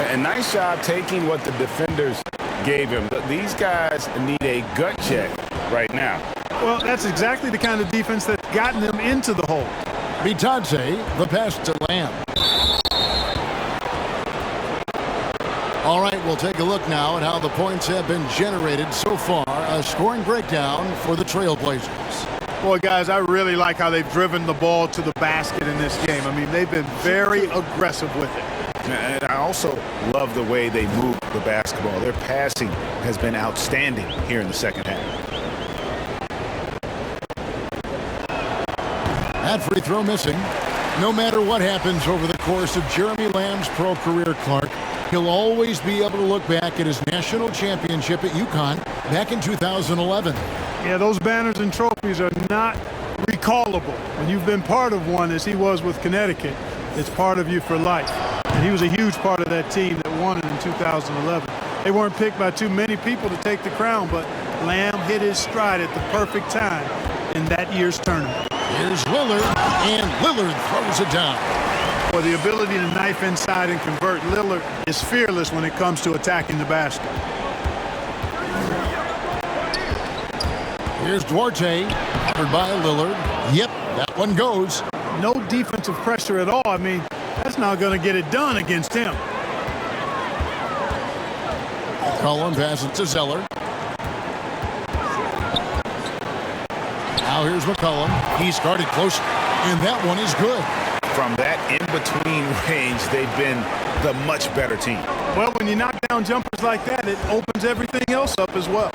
C: A nice job taking what the defenders gave him. These guys need a gut check right now.
D: Well, that's exactly the kind of defense that's gotten them into the hole.
A: Bitadze, the pass to Lamb. All right, we'll take a look now at how the points have been generated so far. A scoring breakdown for the Trailblazers.
D: Boy, guys, I really like how they've driven the ball to the basket in this game. I mean, they've been very aggressive with it.
C: And I also love the way they move the basketball. Their passing has been outstanding here in the second half.
A: That free throw missing. No matter what happens over the course of Jeremy Lamb's pro career, Clark, he'll always be able to look back at his national championship at UConn back in 2011.
D: Yeah, those banners and trophies are not recallable. When you've been part of one, as he was with Connecticut, it's part of you for life. And he was a huge part of that team that won it in 2011. They weren't picked by too many people to take the crown, but Lamb hit his stride at the perfect time in that year's tournament.
A: Here's Lillard, and Lillard throws it down.
D: For the ability to knife inside and convert, Lillard is fearless when it comes to attacking the basket.
A: Here's Duarte, covered by Lillard. Yep, that one goes.
D: No defensive pressure at all. I mean, that's not going to get it done against him.
A: Cullen passes to Zeller. Now here's McCollum. He's guarded close, and that one is good.
C: From that in-between range, they've been the much better team.
D: Well, when you knock down jumpers like that, it opens everything else up as well.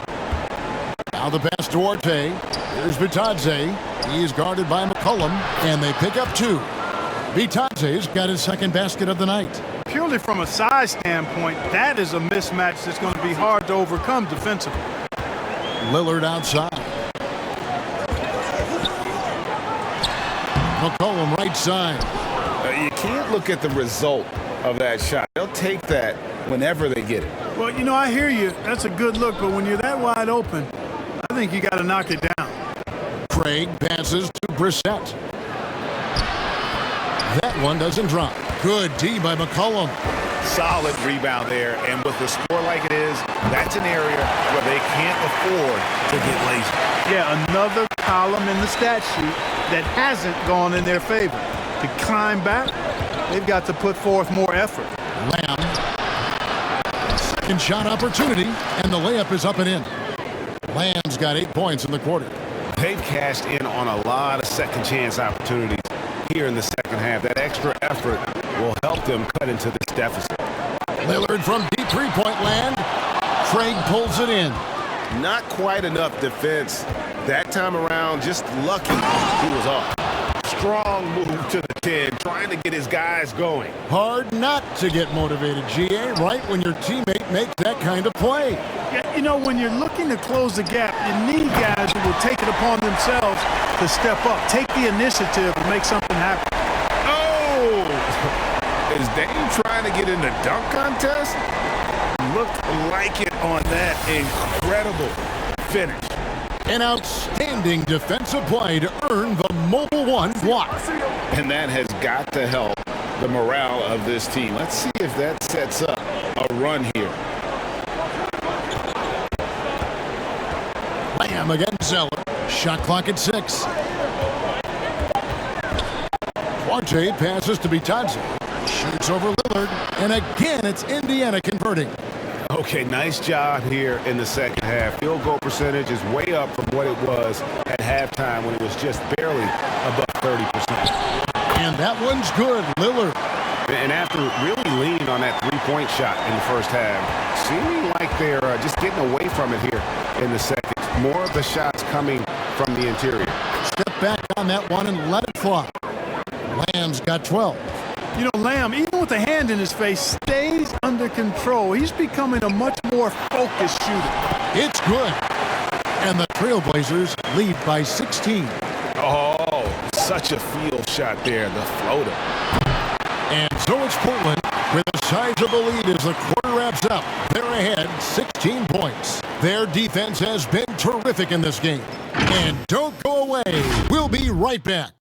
A: Now the pass to Duarte. Here's Bitadze. He's guarded by McCollum, and they pick up two. Bitadze's got his second basket of the night.
D: Purely from a size standpoint, that is a mismatch that's going to be hard to overcome defensively.
A: Lillard outside. McCollum right side.
C: You can't look at the result of that shot. They'll take that whenever they get it.
D: Well, you know, I hear you. That's a good look, but when you're that wide open, I think you got to knock it down.
A: Craig passes to Brissett. That one doesn't drop. Good D by McCollum.
C: Solid rebound there, and with the score like it is, that's an area where they can't afford to get lazy.
D: Yeah, another column in the stat sheet that hasn't gone in their favor. To climb back, they've got to put forth more effort.
A: Lamb. Second shot opportunity, and the layup is up and in. Lamb's got 8 points in the quarter.
C: They've cashed in on a lot of second chance opportunities here in the second half. That extra effort will help them cut into this deficit.
A: Lillard from deep three-point land. Craig pulls it in.
C: Not quite enough defense that time around. Just lucky he was off. Strong move to the 10, trying to get his guys going.
A: Hard not to get motivated, GA, right when your teammate makes that kind of play.
D: Yeah, you know, when you're looking to close the gap, you need guys who will take it upon themselves to step up, take the initiative and make something happen.
C: Oh! Is Dame trying to get in the dunk contest? Looked like it on that incredible finish.
A: An outstanding defensive play to earn the Mobile One block.
C: And that has got to help the morale of this team. Let's see if that sets up a run here.
A: Lamb against Zeller. Shot clock at 6. Duarte passes to Bitadze. Shoots over Lillard. And again, it's Indiana converting.
C: Okay, nice job here in the second half. Field goal percentage is way up from what it was at halftime when it was just barely above 30%.
A: And that one's good, Lillard.
C: And after really leaning on that three-point shot in the first half, seeming like they're just getting away from it here in the second. More of the shots coming from the interior.
A: Step back on that one and let it fly. Lamb's got 12.
D: You know, Lamb, even with a hand in his face, stays under control. He's becoming a much more focused shooter.
A: It's good. And the Trailblazers lead by 16.
C: Oh, such a field shot there, the floater.
A: And so it's Portland with a sizable lead as the quarter wraps up. They're ahead 16 points. Their defense has been terrific in this game. And don't go away. We'll be right back.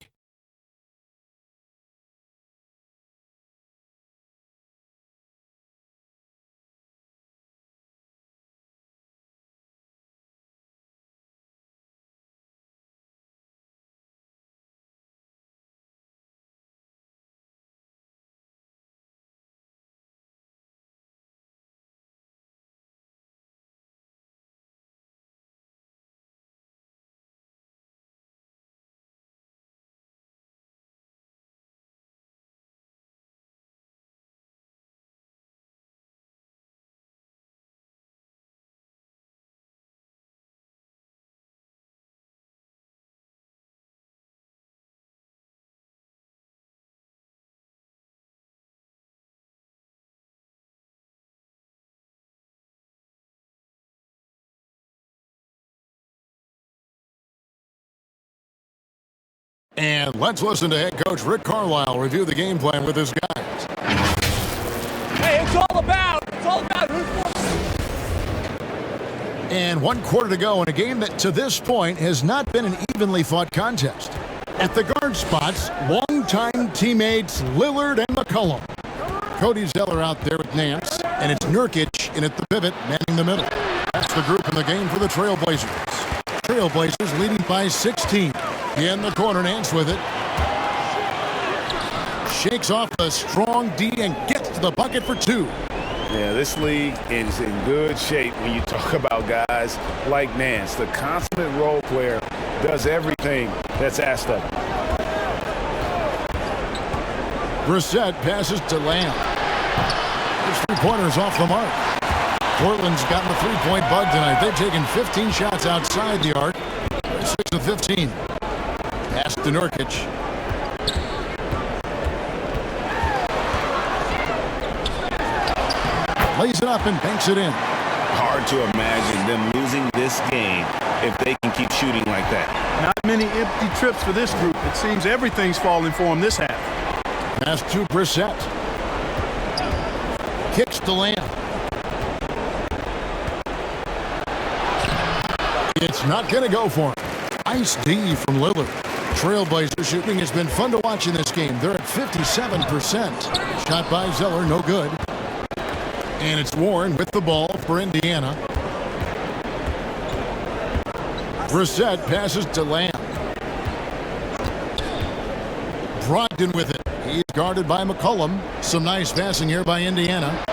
A: And let's listen to head coach Rick Carlisle review the game plan with his guys.
I: Hey, it's all about who's more.
A: And 1 quarter to go in a game that to this point has not been an evenly fought contest. At the guard spots, longtime teammates Lillard and McCollum. Cody Zeller out there with Nance, and it's Nurkic in at the pivot, manning the middle. That's the group in the game for the Trailblazers. Trailblazers leading by 16. In the corner, Nance with it. Shakes off a strong D and gets to the bucket for 2.
C: Yeah, this league is in good shape when you talk about guys like Nance. The consummate role player does everything that's asked of him.
A: Brissett passes to Lamb. His three-pointers off the mark. Portland's gotten the three-point bug tonight. They've taken 15 shots outside the arc. 6 of 15. Pass to Nurkic. Lays it up and banks it in.
C: Hard to imagine them losing this game if they can keep shooting like that.
D: Not many empty trips for this group. It seems everything's falling for them this half.
A: Pass to Brissett. Kicks to Lamb. It's not going to go for him. Nice D from Lillard. Trailblazer shooting has been fun to watch in this game. They're at 57%. Shot by Zeller, no good. And it's Warren with the ball for Indiana. Brissett passes to Lamb. Brogdon with it. He's guarded by McCollum. Some nice passing here by Indiana.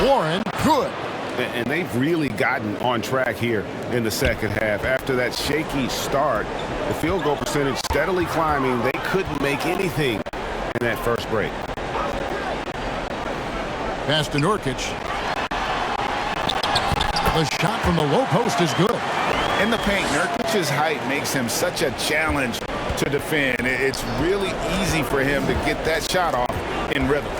A: Warren, good.
C: And they've really gotten on track here in the second half. After that shaky start, the field goal percentage steadily climbing. They couldn't make anything in that first break.
A: Pass to Nurkic. The shot from the low post is good.
C: In the paint, Nurkic's height makes him such a challenge to defend. It's really easy for him to get that shot off in rhythm.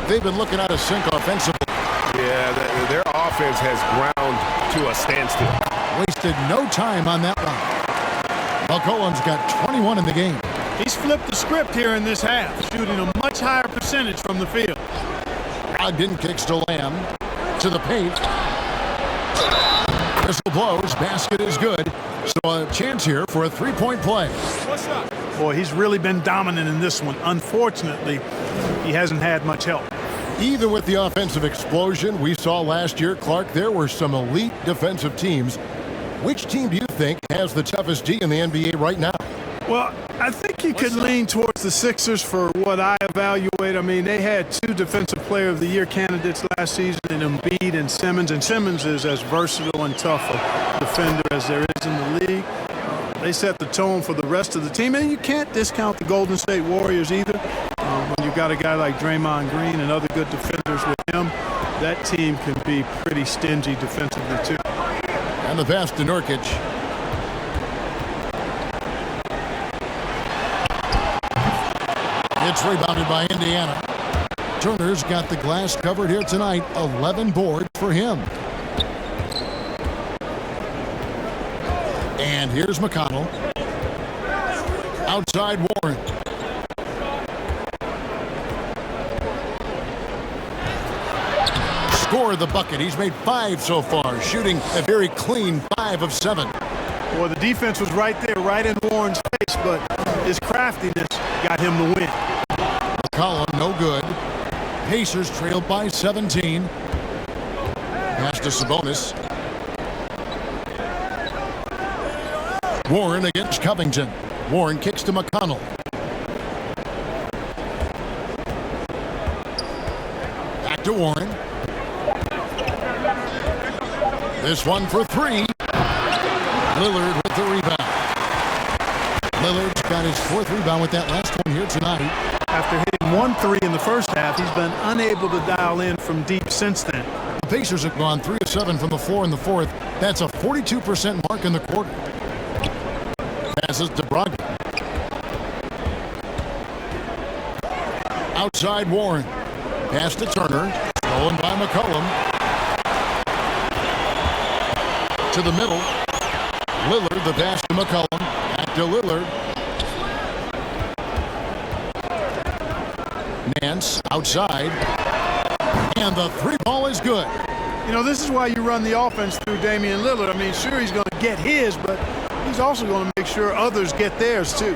A: They've been looking out of sync offensively.
C: Yeah, their offense has ground to a standstill.
A: Wasted no time on that one. McCollum's got 21 in the game.
D: He's flipped the script here in this half, shooting a much higher percentage from the field.
A: Brogdon kicks to Lamb. To the paint. Whistle blows. Basket is good. So a chance here for a three-point play.
D: Boy, he's really been dominant in this one. Unfortunately, he hasn't had much help.
A: Even with the offensive explosion we saw last year, Clark, there were some elite defensive teams. Which team do you think has the toughest D in the NBA right now?
D: Well, I think you could lean towards the Sixers for what I evaluate. I mean, they had 2 Defensive Player of the Year candidates last season in Embiid and Simmons. And Simmons is as versatile and tough a defender as there is in the league. They set the tone for the rest of the team. And you can't discount the Golden State Warriors either. When you've got a guy like Draymond Green and other good defenders with him, that team can be pretty stingy defensively too.
A: And the pass to Nurkic. It's rebounded by Indiana. Turner's got the glass covered here tonight. 11 boards for him. And here's McConnell. Outside Warren. Score the bucket. He's made 5 so far, shooting a very clean 5 of 7.
D: Well, the defense was right there, right in Warren's face, but his craftiness got him the win.
A: McCollum, no good. Pacers trailed by 17. Pass to Sabonis. Warren against Covington. Warren kicks to McConnell. Back to Warren. This one for 3. Lillard with the rebound. Lillard's got his 4th rebound with that last one here tonight.
D: After hitting 1 3 in the first half, he's been unable to dial in from deep since then.
A: The Pacers have gone 3 of 7 from the floor in the 4th. That's a 42% mark in the quarter. Passes to Brogdon. Outside Warren. Pass to Turner. Stolen by McCollum. To the middle. Lillard, the pass to McCollum. Back to Lillard. outside. And the three ball is good.
D: You know, this is why you run the offense through Damian Lillard. I mean, sure, he's going to get his, but he's also going to make sure others get theirs, too.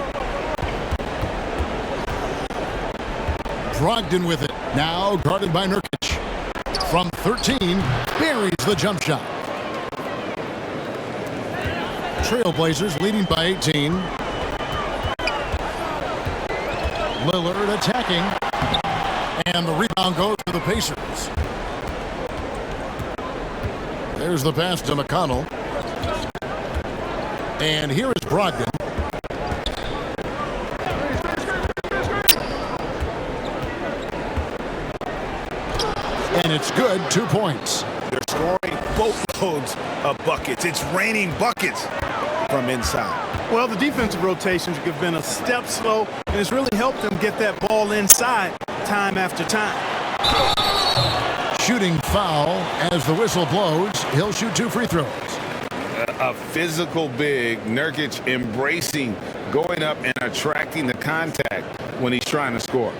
A: Brogdon with it. Now guarded by Nurkic. From 13, buries the jump shot. Trailblazers leading by 18. Lillard attacking. And the rebound goes to the Pacers. There's the pass to McConnell. And here is Brogdon. And it's good, 2 points.
C: They're scoring boatloads of buckets. It's raining buckets from inside.
D: Well, the defensive rotations have been a step slow, and it's really helped them get that ball inside time after time.
A: Shooting foul as the whistle blows. He'll shoot 2 free throws.
C: A physical big, Nurkic embracing, going up and attracting the contact when he's trying to score.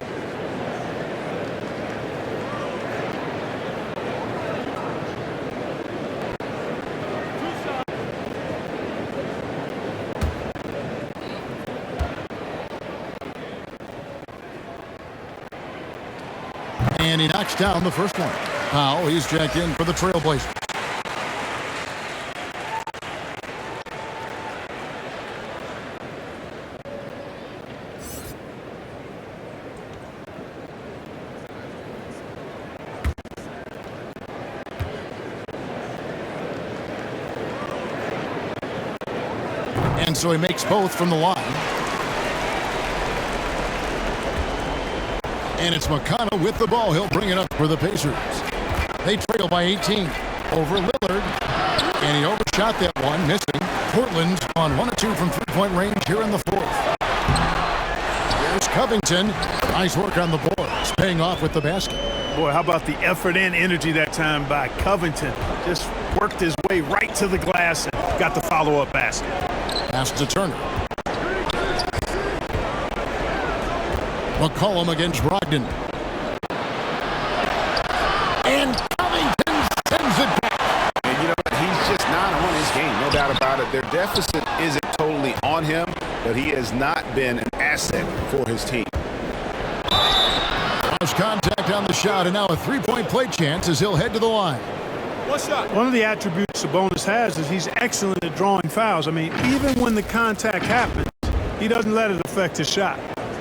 A: And he knocks down the first one. Powell, he's checked in for the Trailblazers. And so he makes both from the line. And it's McConnell with the ball. He'll bring it up for the Pacers. They trail by 18 over Lillard. And he overshot that one, missing. Portland on 1 of 2 from three-point range here in the fourth. Here's Covington. Nice work on the boards, paying off with the basket.
D: Boy, how about the effort and energy that time by Covington. Just worked his way right to the glass and got the follow-up basket.
A: Pass to Turner. McCollum against Brogdon. And Covington sends it back.
C: And you know what? He's just not on his game, no doubt about it. Their deficit isn't totally on him, but he has not been an asset for his team.
A: There's contact on the shot, and now a three-point play chance as he'll head to the line.
D: One of the attributes Sabonis has is he's excellent at drawing fouls. I mean, even when the contact happens, he doesn't let it affect his shot.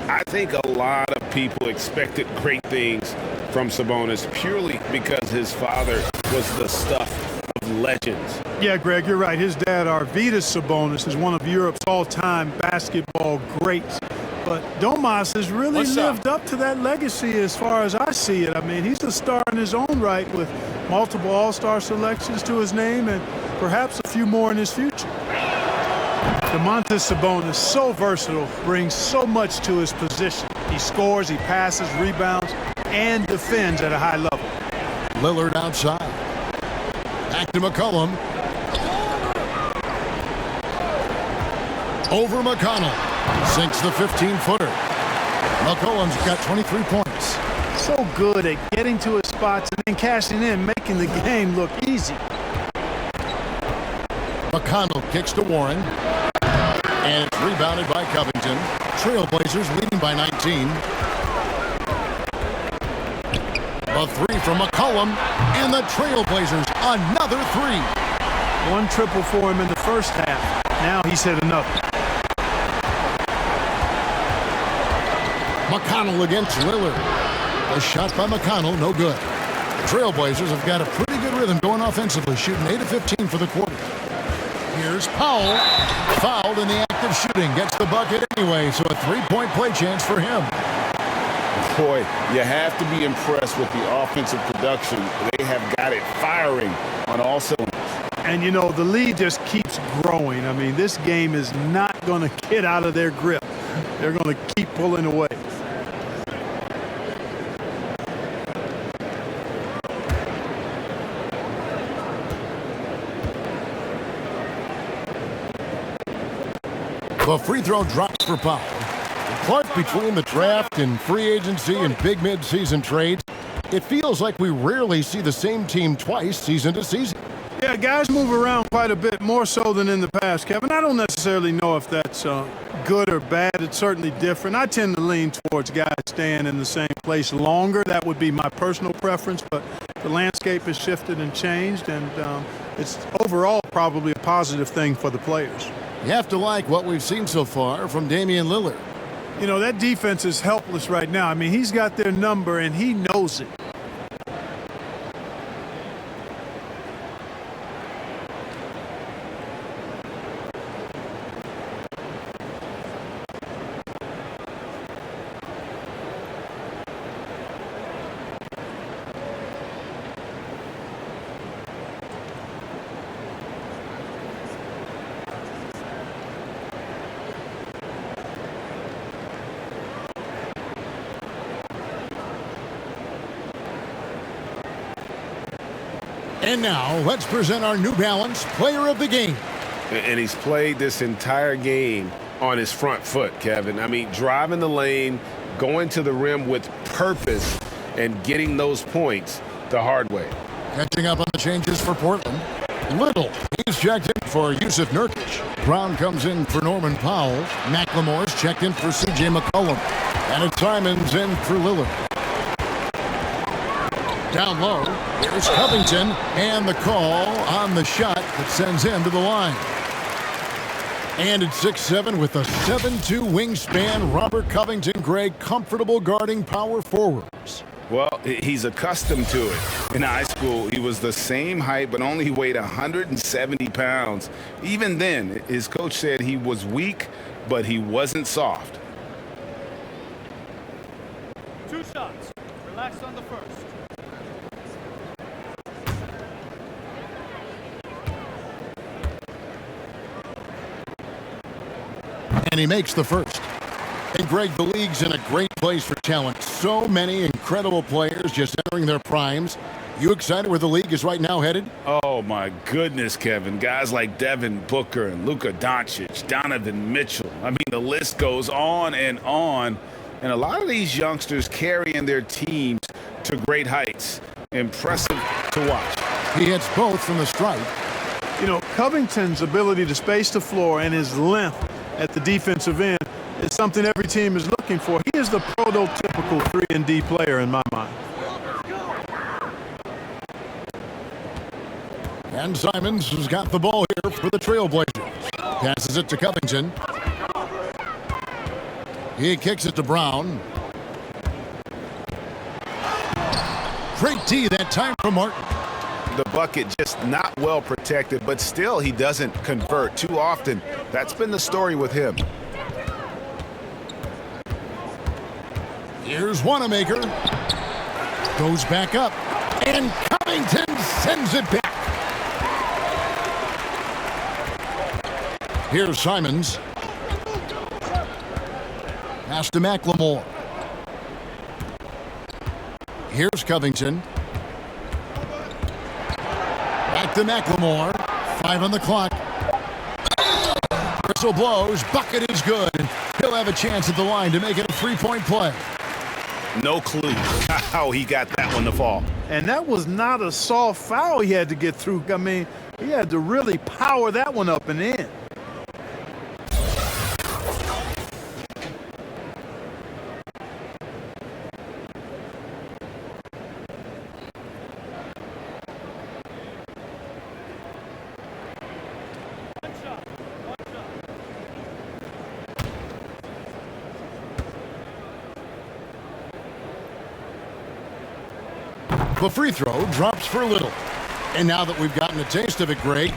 C: I think a lot of people expected great things from Sabonis purely because his father was the stuff of legends.
D: Yeah, Greg, you're right. His dad, Arvydas Sabonis, is one of Europe's all-time basketball greats. But Domas has really lived up to that legacy as far as I see it. I mean, he's a star in his own right with multiple all-star selections to his name and perhaps a few more in his future. Domantas Sabonis, so versatile, brings so much to his position. He scores, he passes, rebounds, and defends at a high level.
A: Lillard outside. Back to McCollum. Over McConnell. Sinks the 15-footer. McCollum's got 23 points.
D: So good at getting to his spots and then cashing in, making the game look easy.
A: McConnell kicks to Warren. And it's rebounded by Covington. Trailblazers leading by 19. A three from McCollum. And the Trailblazers another three.
D: One triple for him in the first half. Now he's hit another.
A: McConnell against Lillard. A shot by McConnell, no good. The Trailblazers have got a pretty good rhythm going offensively, shooting 8 of 15 for the quarter. Here's Powell. Fouled in the act of shooting. Gets the bucket anyway, so a three-point play chance for him.
C: Boy, you have to be impressed with the offensive production. They have got it firing on all cylinders.
D: And, you know, the lead just keeps growing. I mean, this game is not going to get out of their grip. They're going to keep pulling away.
A: The free throw drops for Powell. Clark, between the draft and free agency and big mid-season trades, it feels like we rarely see the same team twice season to season.
D: Yeah, guys move around quite a bit, more so than in the past, Kevin. I don't necessarily know if that's good or bad. It's certainly different. I tend to lean towards guys staying in the same place longer. That would be my personal preference, but the landscape has shifted and changed, and it's overall probably a positive thing for the players.
A: You have to like what we've seen so far from Damian Lillard.
D: You know, that defense is helpless right now. I mean, he's got their number, and he knows it.
A: And now, let's present our New Balance Player of the Game.
C: And he's played this entire game on his front foot, Kevin. I mean, driving the lane, going to the rim with purpose, and getting those points the hard way.
A: Catching up on the changes for Portland. Little, he's checked in for Yusuf Nurkic. Brown comes in for Norman Powell. McLemore's checked in for C.J. McCollum. And it's Simons in for Lillard. Down low, here's Covington, and the call on the shot that sends him to the line. And at 6'7" with a 7'2" wingspan, Robert Covington, Greg, comfortable guarding power forwards.
C: Well, he's accustomed to it. In high school, he was the same height, but only weighed 170 pounds. Even then, his coach said he was weak, but he wasn't soft.
I: 2 shots. Relax on the first.
A: And he makes the first. And Greg, the league's in a great place for talent. So many incredible players just entering their primes. You excited where the league is right now headed?
C: Oh, my goodness, Kevin. Guys like Devin Booker and Luka Doncic, Donovan Mitchell. I mean, the list goes on and on. And a lot of these youngsters carrying their teams to great heights. Impressive to watch.
A: He hits both from the stripe.
D: You know, Covington's ability to space the floor and his length at the defensive end is something every team is looking for. He is the prototypical 3-and-D player in my mind.
A: And Simons has got the ball here for the Trailblazers. Passes it to Covington. He kicks it to Brown. Great D that time from Martin.
C: The bucket just not well protected, but still he doesn't convert too often. That's been the story with him.
A: Here's Wanamaker. Goes back up. And Covington sends it back. Here's Simons. Pass to McLemore. Here's Covington. Back to McLemore. 5 on the clock. Whistle blows. Bucket is good. He'll have a chance at the line to make it a 3-point play.
C: No clue how he got that one to fall.
D: And that was not a soft foul he had to get through. I mean, he had to really power that one up and in.
A: The free throw drops for Little. And now that we've gotten a taste of it, Greg,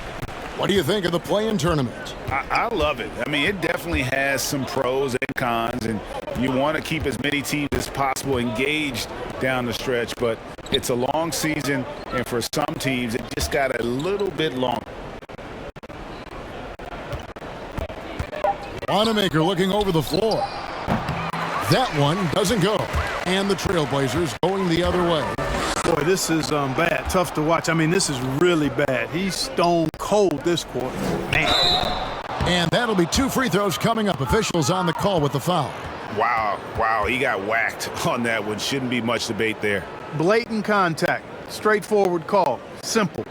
A: what do you think of the play-in tournament?
C: I love it. I mean, it definitely has some pros and cons, and you want to keep as many teams as possible engaged down the stretch, but it's a long season, and for some teams, it just got a little bit longer.
A: Wanamaker looking over the floor. That one doesn't go. And the Trailblazers going the other way.
D: Boy, this is bad. Tough to watch. I mean, this is really bad. He's stone cold this quarter. Man.
A: And that'll be 2 free throws coming up. Officials on the call with the foul.
C: Wow, he got whacked on that one. Shouldn't be much debate there.
D: Blatant contact. Straightforward call. Simple.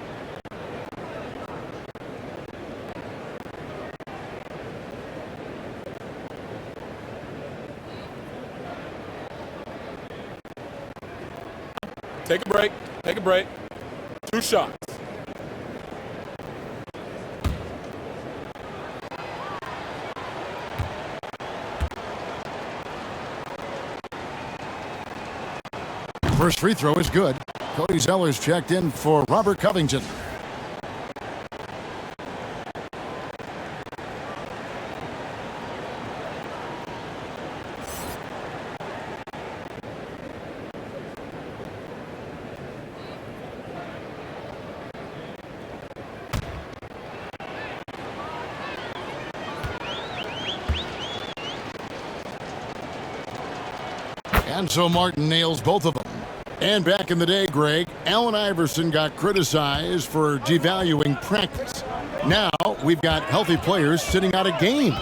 I: Take a break. Take a break. 2 shots.
A: First free throw is good. Cody Zeller's checked in for Robert Covington. And so Martin nails both of them. And back in the day, Greg, Allen Iverson got criticized for devaluing practice. Now we've got healthy players sitting out of games.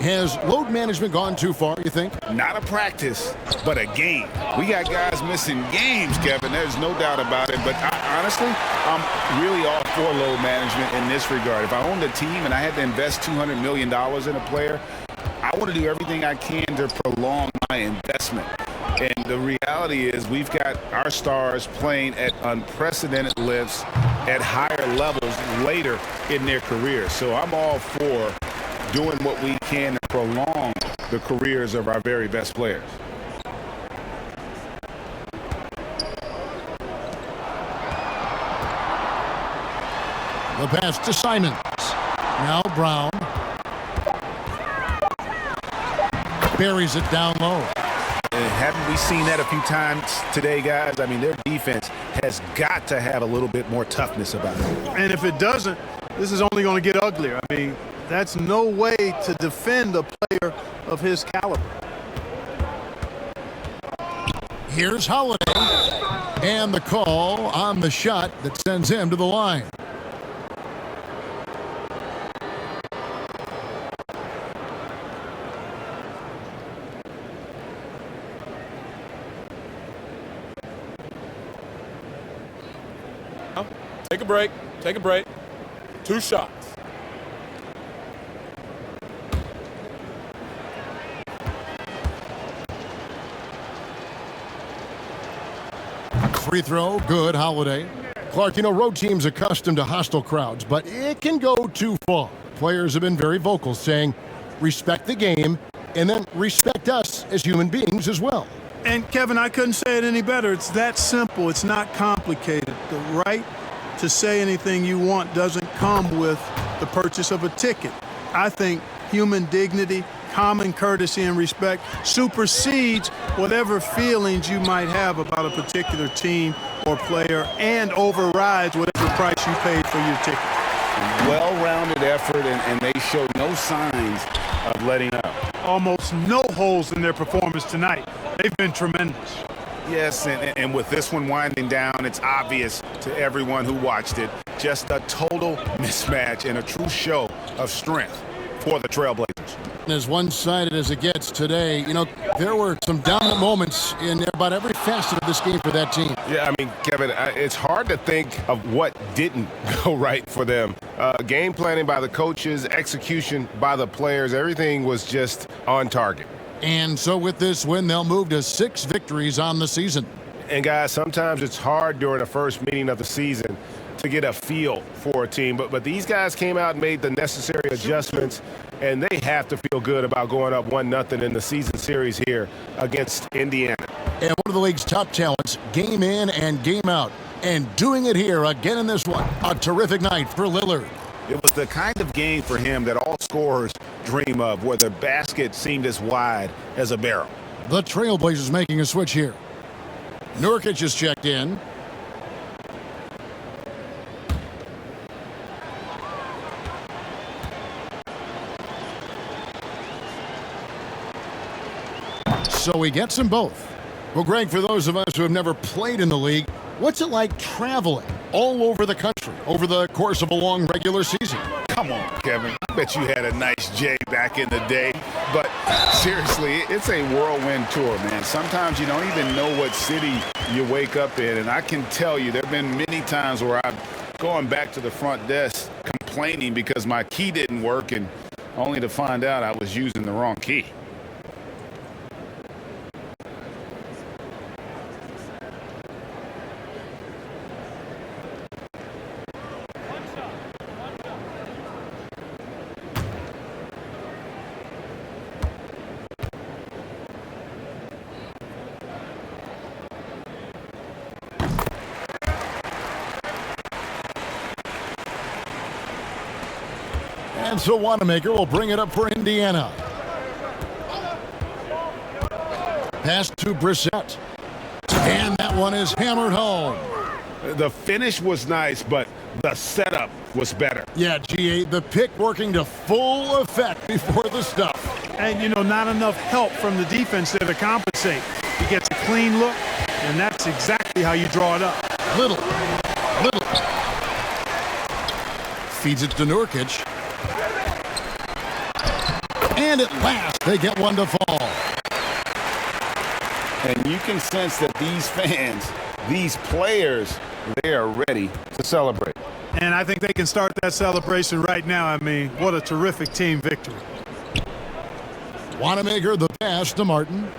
A: Has load management gone too far, you think?
C: Not a practice, but a game. We got guys missing games, Kevin. There's no doubt about it. But honestly, I'm really all for load management in this regard. If I owned a team and I had to invest $200 million in a player, I want to do everything I can to prolong my investment. And the reality is we've got our stars playing at unprecedented lengths at higher levels later in their careers. So I'm all for doing what we can to prolong the careers of our very best players.
A: The pass to Simons. Now Brown. Buries it down low.
C: And haven't we seen that a few times today, guys? I mean, their defense has got to have a little bit more toughness about it.
D: And if it doesn't, this is only going to get uglier. I mean, that's no way to defend a player of his caliber.
A: Here's Holiday. And the call on the shot that sends him to the line.
I: Take a break. Take a break. 2 shots.
A: Free throw, good, Holiday. Clark, you know, road teams accustomed to hostile crowds, but it can go too far. Players have been very vocal, saying, respect the game, and then respect us as human beings as well.
D: And, Kevin, I couldn't say it any better. It's that simple. It's not complicated. The right to say anything you want doesn't come with the purchase of a ticket. I think human dignity, common courtesy, and respect supersedes whatever feelings you might have about a particular team or player and overrides whatever price you paid for your ticket.
C: Well-rounded effort, and they show no signs of letting up.
D: Almost no holes in their performance tonight. They've been tremendous.
C: Yes, and with this one winding down, it's obvious to everyone who watched it, just a total mismatch and a true show of strength for the Trailblazers.
A: As one-sided as it gets today, you know, there were some dominant moments in about every facet of this game for that team.
J: Yeah, I mean, Kevin, it's hard to think of what didn't go right for them. Game planning by the coaches, execution by the players, everything was just on target.
A: And so with this win, they'll move to 6 victories on the season.
J: And guys, sometimes it's hard during the first meeting of the season to get a feel for a team. But these guys came out and made the necessary adjustments, and they have to feel good about going up 1-0 in the season series here against Indiana.
A: And one of the league's top talents, game in and game out. And doing it here again in this one. A terrific night for Lillard.
C: It was the kind of game for him that all scorers dream of, where the basket seemed as wide as a barrel.
A: The Trailblazers making a switch here. Nurkic is checked in. So he gets them both. Well, Greg, for those of us who have never played in the league, what's it like traveling all over the country over the course of a long regular season.
C: Come on, Kevin. I bet you had a nice J back in the day. But seriously, it's a whirlwind tour, man. Sometimes you don't even know what city you wake up in. And I can tell you there have been many times where I've gone back to the front desk complaining because my key didn't work, and only to find out I was using the wrong key.
A: And so Wanamaker will bring it up for Indiana. Pass to Brissett. And that one is hammered home.
J: The finish was nice, but the setup was better.
A: Yeah, GA, the pick working to full effect before the stuff.
D: And, you know, not enough help from the defense there to compensate. He gets a clean look, and that's exactly how you draw it up.
A: Little. Feeds it to Nurkic. And at last, they get one to fall.
C: And you can sense that these fans, these players, they are ready to celebrate.
D: And I think they can start that celebration right now. I mean, what a terrific team victory.
A: Wanamaker the pass to Martin.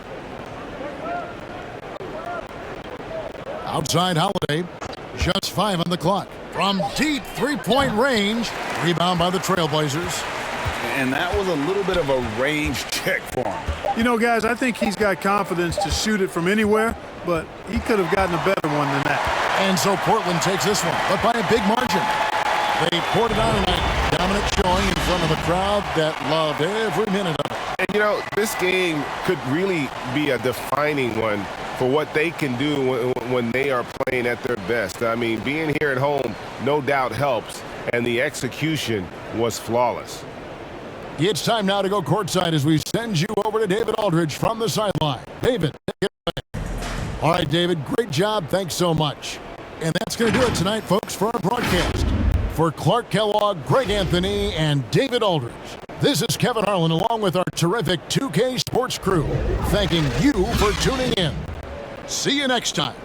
A: Outside Holiday. Just 5 on the clock. From deep three-point range. Rebound by the Trailblazers.
C: And that was a little bit of a range check for him.
D: You know, guys, I think he's got confidence to shoot it from anywhere, but he could have gotten a better one than that.
A: And so Portland takes this one, but by a big margin. They poured it on tonight. Dominant showing in front of a crowd that loved every minute of it.
J: And, you know, this game could really be a defining one for what they can do when they are playing at their best. I mean, being here at home no doubt helps, and the execution was flawless.
A: It's time now to go courtside as we send you over to David Aldridge from the sideline. David, take it away. All right, David, great job. Thanks so much. And that's going to do it tonight, folks, for our broadcast. For Clark Kellogg, Greg Anthony, and David Aldridge, this is Kevin Harlan along with our terrific 2K Sports crew, thanking you for tuning in. See you next time.